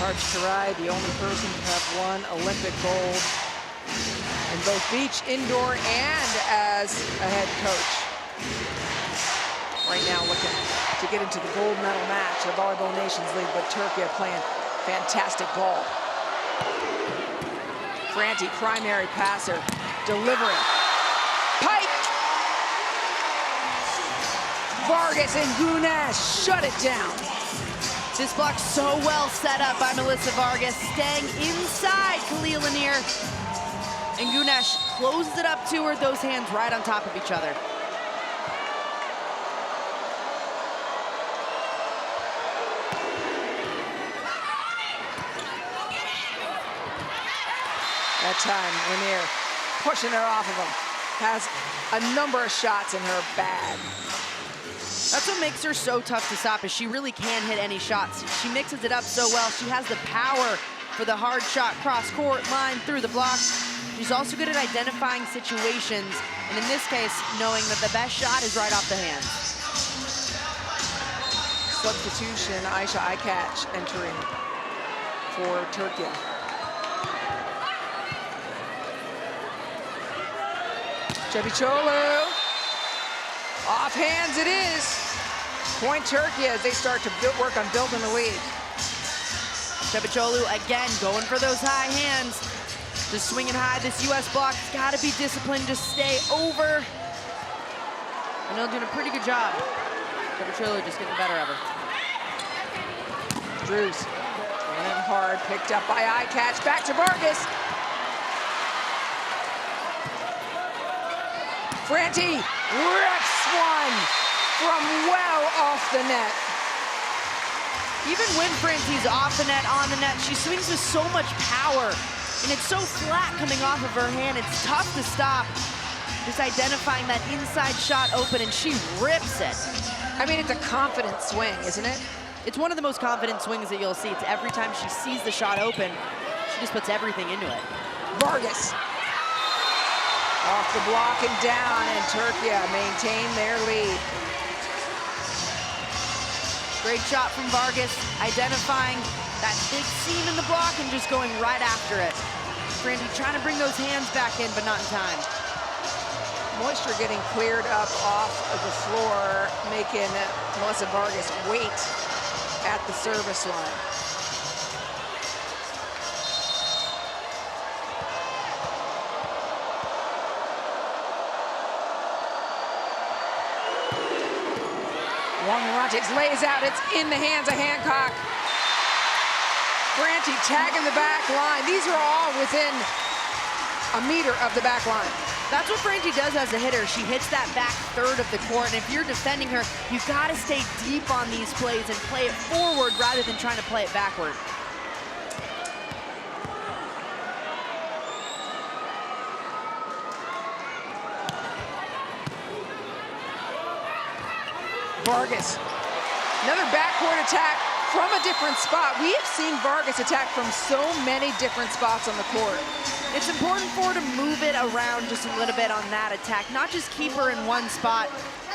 Arch Tarai, the only person to have won Olympic gold in both beach, indoor, and as a head coach. Right now looking to get into the gold medal match, the Volleyball Nations League, but Turkey playing fantastic ball. Franti, primary passer, delivering. Pike! Vargas and Gunesh shut it down. This block so well set up by Melissa Vargas, staying inside Khalil Lanier. And Gunesh closes it up to her, those hands right on top of each other. That time, Lanier pushing her off of him. Has a number of shots in her bag. That's what makes her so tough to stop, is she really can hit any shots. She mixes it up so well. She has the power for the hard shot, cross-court line, through the block. She's also good at identifying situations, and in this case, knowing that the best shot is right off the hands. Substitution, Aisha Aykaç entering for Turkey. Cebiçoğlu. Off hands it is. Point Turkey as they start to work on building the lead. Cebiçoğlu again going for those high hands. Just swinging high. This U.S. block's got to be disciplined, just stay over. And they're doing a pretty good job. Cebiçoğlu just getting better of her. Drews running hard, picked up by Aykaç. Back to Vargas. Franti rips one from well off the net. Even when Franti's off the net, on the net, she swings with so much power. And it's so flat coming off of her hand. It's tough to stop. Just identifying that inside shot open, and she rips it. I mean, it's a confident swing, isn't it? It's one of the most confident swings that you'll see. It's every time she sees the shot open, she just puts everything into it. Vargas. Off the block and down, and Turkey maintain their lead. Great shot from Vargas, identifying that big seam in the block and just going right after it. Franti trying to bring those hands back in, but not in time. Moisture getting cleared up off of the floor, making Melissa Vargas wait at the service line. Wong-Rattez lays out, it's in the hands of Hancock. Franti tagging the back line. These are all within a meter of the back line. That's what Franti does as a hitter. She hits that back third of the court, and if you're defending her, you've got to stay deep on these plays and play it forward rather than trying to play it backward. Vargas, another backcourt attack from a different spot. We have seen Vargas attack from so many different spots on the court. It's important for her to move it around just a little bit on that attack, not just keep her in one spot,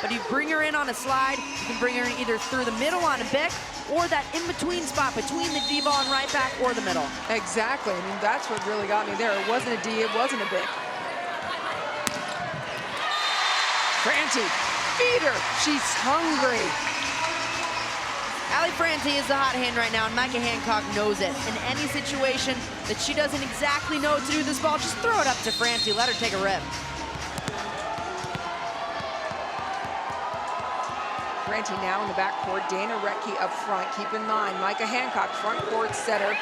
but you bring her in on a slide, you can bring her in either through the middle on a bick, or that in-between spot between the D-ball and right back or the middle. Exactly, I mean, that's what really got me there. It wasn't a D, it wasn't a bick. Franti, feed her, she's hungry. Ali Franti is the hot hand right now, and Micah Hancock knows it. In any situation that she doesn't exactly know what to do with this ball, just throw it up to Franti, let her take a rip. Franti now in the backcourt. Dana Retke up front. Keep in mind, Micah Hancock, front court setter.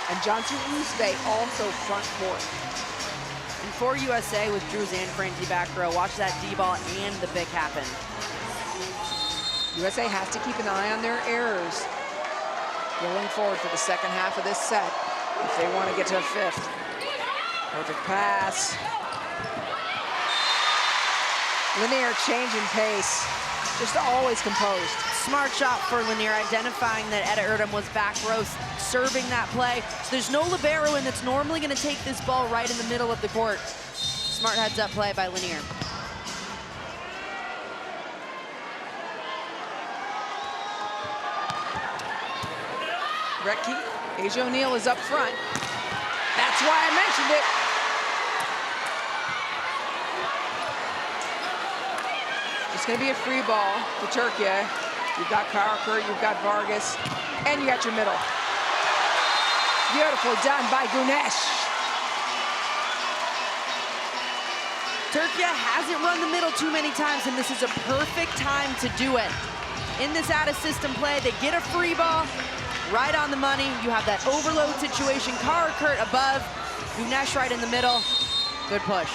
And Johnson Uzbe also front court. And for USA with Drews and Franti back row, watch that D-ball and the pick happen. USA has to keep an eye on their errors going forward for the second half of this set if they want to get to a fifth. Perfect pass. Lanier changing pace, just always composed. Smart shot for Lanier, identifying that Etta Erdem was back row serving that play. So there's no libero in that's normally going to take this ball right in the middle of the court. Smart heads-up play by Lanier. Retke, Asia O'Neal is up front. That's why I mentioned it. It's going to be a free ball for Turkey. You've got Karakurt, you've got Vargas, and you got your middle. Beautiful done by Gunesh. Turkey hasn't run the middle too many times, and this is a perfect time to do it. In this out-of-system play, they get a free ball, right on the money. You have that overload situation. Karakurt above, Gunesh right in the middle. Good push.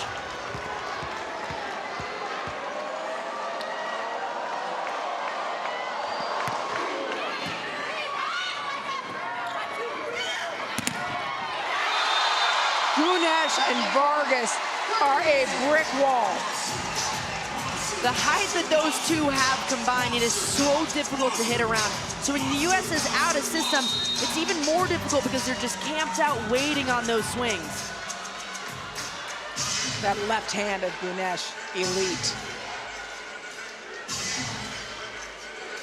Gunesh and Vargas are a brick wall. The height that those two have combined, it is so difficult to hit around. So when the US is out of system, it's even more difficult because they're just camped out waiting on those swings. That left hand of Gunesh, elite.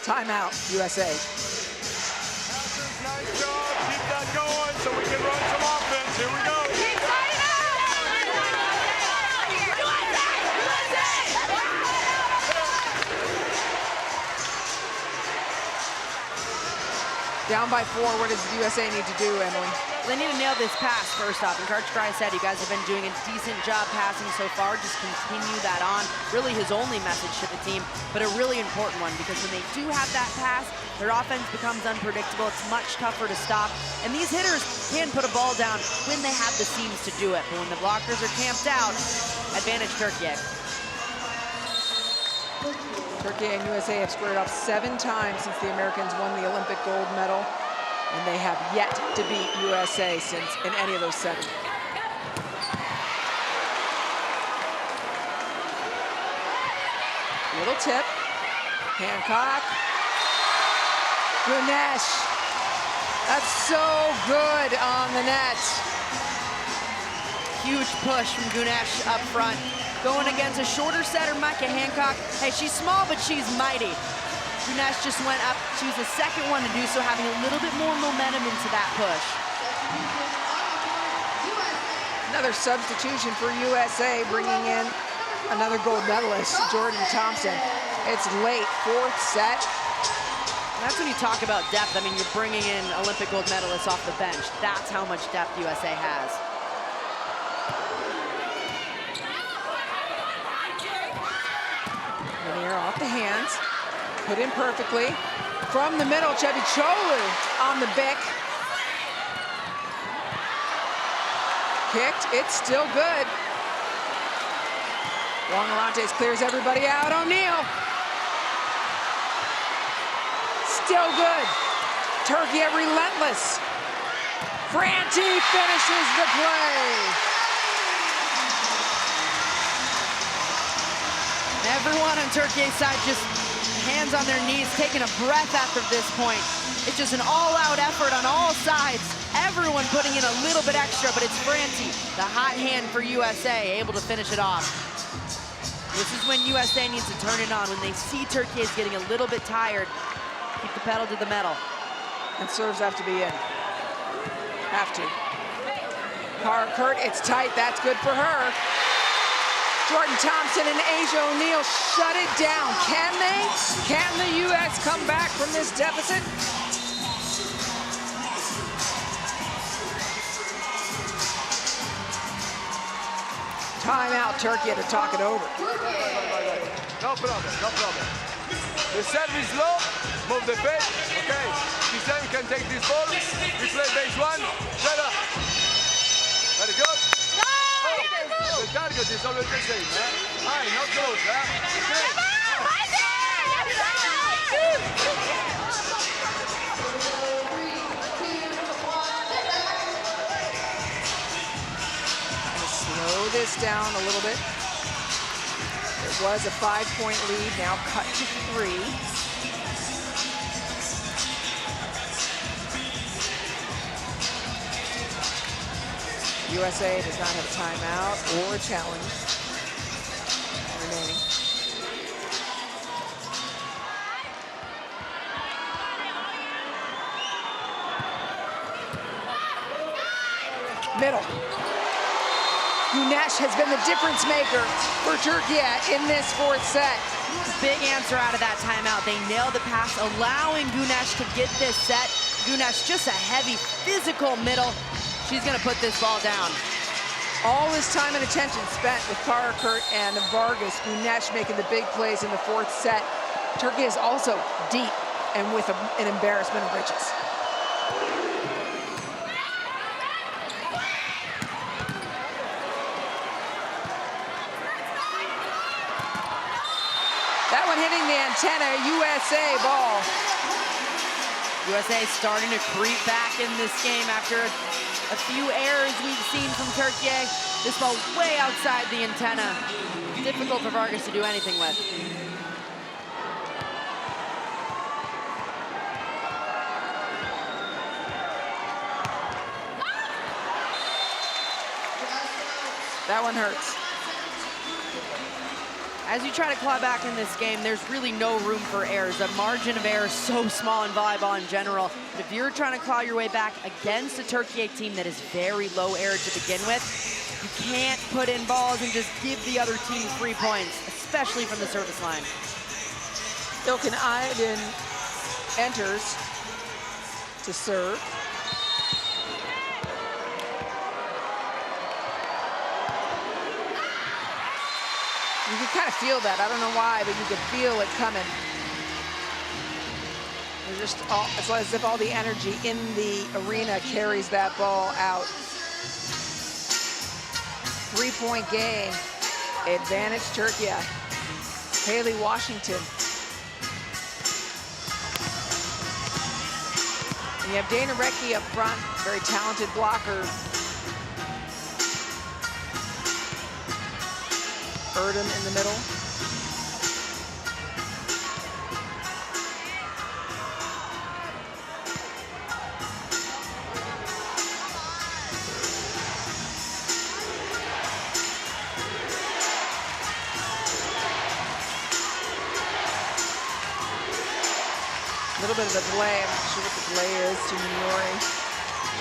Timeout, USA. Nice job. Keep that going so we can run some offense. Here we go. Down by 4, what does the USA need to do, Emily? They need to nail this pass first off. And Coach Fry said you guys have been doing a decent job passing so far. Just continue that on. Really his only message to the team, but a really important one because when they do have that pass, their offense becomes unpredictable. It's much tougher to stop. And these hitters can put a ball down when they have the seams to do it. But when the blockers are camped out, advantage Turkey. Turkey and USA have squared off 7 times since the Americans won the Olympic gold medal, and they have yet to beat USA since in any of those 7. Little tip. Hancock. Gunesh. That's so good on the net. Huge push from Gunesh up front. Going against a shorter setter, Micah Hancock. Hey, she's small, but she's mighty. Gunesh just went up. She was the second one to do so, having a little bit more momentum into that push. Another substitution for USA, bringing in another gold medalist, Jordan Thompson. It's late, 4th set. That's when you talk about depth. I mean, you're bringing in Olympic gold medalists off the bench. That's how much depth USA has. Lanier off the hands, put in perfectly. From the middle, Chevy-Cholu on the bick. Kicked, it's still good. Juan Arantes clears everybody out. O'Neal. Still good. Turkey relentless. Franti finishes the play. Everyone on Turkey's side just hands on their knees, taking a breath after this point. It's just an all-out effort on all sides. Everyone putting in a little bit extra, but it's Franti, the hot hand for USA, able to finish it off. This is when USA needs to turn it on. When they see Turkey is getting a little bit tired, keep the pedal to the metal. And serves have to be in. Have to. Karakurt, it's tight. That's good for her. Jordan Thompson and Asia O'Neal shut it down. Can they? Can the U.S. come back from this deficit? Timeout, Turkey had to talk it over. No problem, no problem. The service low, move the face, okay. Kisem can take this ball, we play base one, set up. Very good. Oh, the target is always the same, high, not close, Slow this down a little bit. It was a 5-point lead, now cut to 3. USA does not have a timeout or a challenge remaining. Middle. Güneş has been the difference maker for Turkey in this fourth set. Big answer out of that timeout. They nailed the pass, allowing Güneş to get this set. Güneş just a heavy, physical middle. She's gonna put this ball down. All this time and attention spent with Karakurt and Vargas. Güneş making the big plays in the fourth set. Turkey is also deep and with an embarrassment of riches. That one hitting the antenna, USA ball. USA starting to creep back in this game after a few errors we've seen from Turkey. This ball way outside the antenna. Difficult for Vargas to do anything with. That one hurts. As you try to claw back in this game, there's really no room for errors. The margin of error is so small in volleyball in general. But if you're trying to claw your way back against a Turkey team that is very low error to begin with, you can't put in balls and just give the other team 3 points, especially from the service line. Ilkin Aydin enters to serve. You can kind of feel that. I don't know why, but you can feel it coming. It's as if all the energy in the arena carries that ball out. 3-point game. Advantage Turkey. Haley Washington. And you have Dana Recchi up front, very talented blocker. Erdem in the middle. A little bit of a delay. I'm not sure what the delay is. Tuminori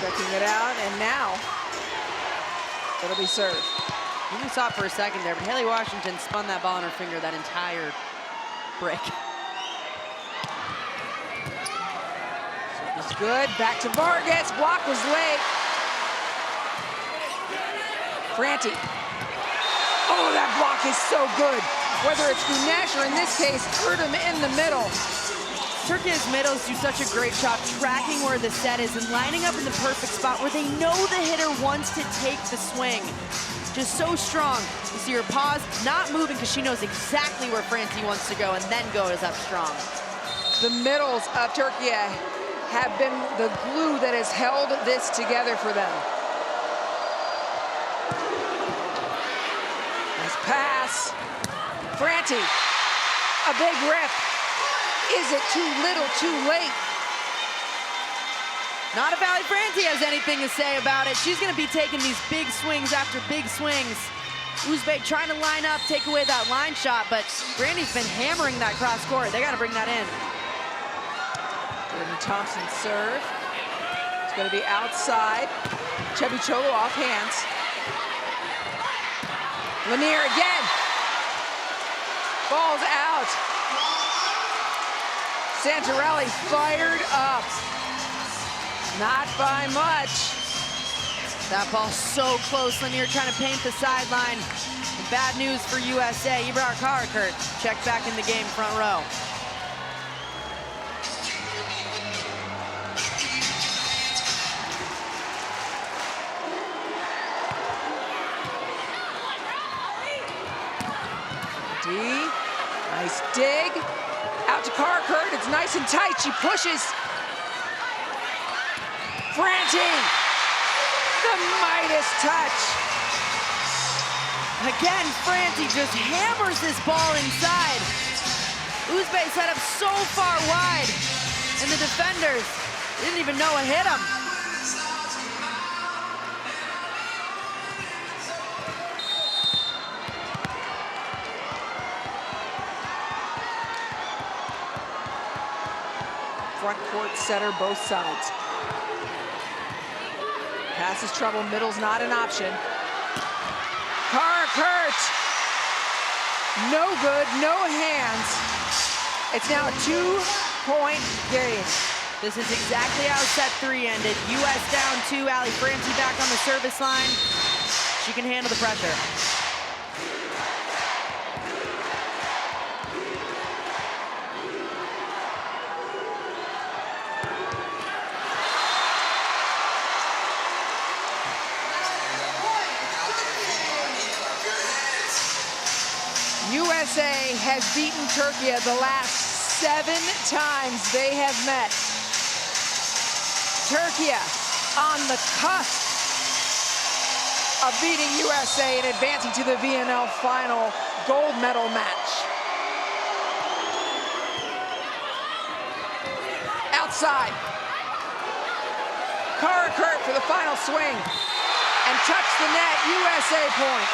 checking it out, and now it'll be served. You saw it for a second there, but Haley Washington spun that ball on her finger that entire break. It's good. Back to Vargas. Block was late. Franti. Oh, that block is so good. Whether it's Güneş or in this case, Erdem in the middle. Turkey's middles do such a great job tracking where the set is and lining up in the perfect spot where they know the hitter wants to take the swing. Just so strong. You see her pause, not moving because she knows exactly where Franti wants to go and then goes up strong. The middles of Turkey have been the glue that has held this together for them. Nice pass. Franti, a big rip. Is it too little, too late? Not if Allie Franti has anything to say about it. She's gonna be taking these big swings after big swings. Uzbek trying to line up, take away that line shot, but Franti's been hammering that cross court. They gotta bring that in. Jordan Thompson serve. It's gonna be outside. Chubby Cholo off hands. Lanier again. Ball's out. Santarelli fired up. Not by much. That ball so close. Lanier trying to paint the sideline. Bad news for USA. Ibrahim Karakurt checked back in the game, front row. D, nice dig. Out to Karakurt, it's nice and tight. She pushes. Franti, the Midas touch. Again, Franti just hammers this ball inside. Uzbek set up so far wide, and the defenders didn't even know it hit him. Front court setter, both sides. Pass is trouble, middle's not an option. Karakurt, no good, no hands. It's now a 2-point game. This is exactly how set 3 ended. US down 2, Ali Franti back on the service line. She can handle the pressure. USA has beaten Turkey the last 7 times they have met. Turkey on the cusp of beating USA and advancing to the VNL final gold medal match. Outside. Karakurt for the final swing and touch the net, USA point.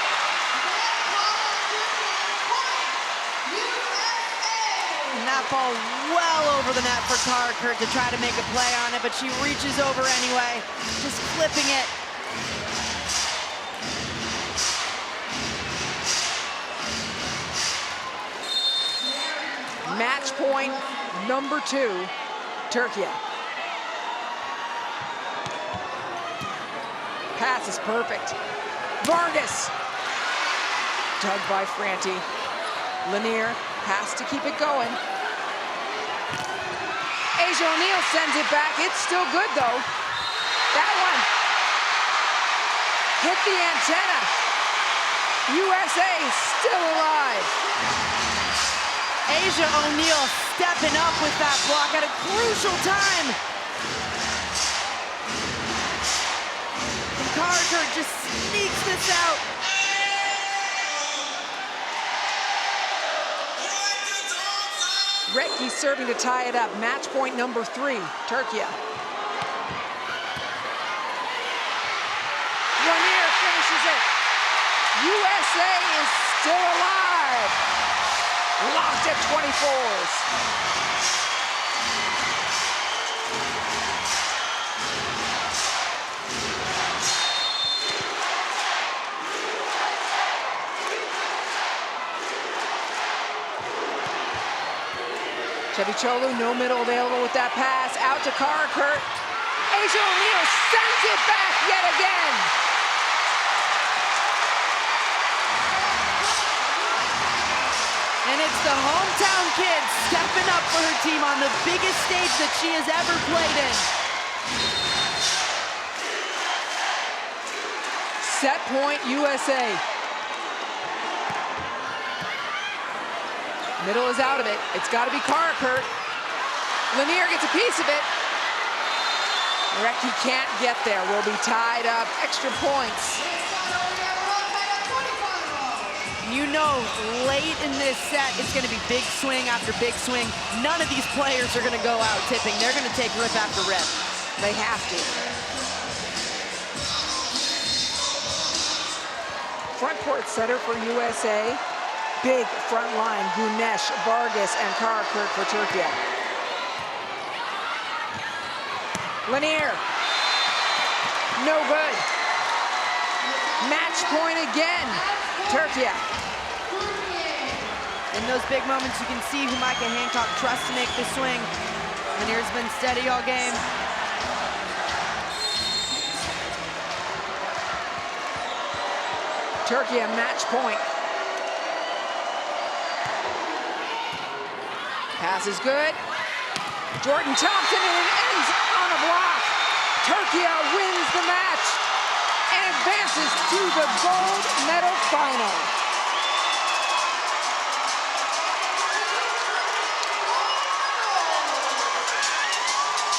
And that ball well over the net for Karakurt to try to make a play on it, but she reaches over anyway, just flipping it. Match point number 2, Turkey. Pass is perfect. Vargas. Dug by Franti. Lanier has to keep it going. Asia O'Neal sends it back. It's still good though. That one hit the antenna. USA still alive. Asia O'Neal stepping up with that block at a crucial time. And Karakurt just sneaks this out. Retke serving to tie it up. Match point number 3, Turkey. Lanier finishes it. USA is still alive. Locked at 24s. Chevicolu, no middle available with that pass. Out to Karakurt. Asia O'Neal sends it back yet again. And it's the hometown kid stepping up for her team on the biggest stage that she has ever played in. Set point, USA. Middle is out of it. It's got to be Karakurt. Lanier gets a piece of it. Retke can't get there. Will be tied up. Extra points. You know, late in this set, it's going to be big swing after big swing. None of these players are going to go out tipping. They're going to take rip after rip. They have to. Front court setter for USA. Big front line, Gunesh, Vargas, and Karakurt for Turkey. Lanier, no good. Match point again, Turkey. In those big moments, you can see who Micah Hancock trusts to make the swing. Lanier's been steady all game. Turkey a match point. Pass is good. Jordan Thompson, and it ends on a block. Turkey wins the match and advances to the gold medal final.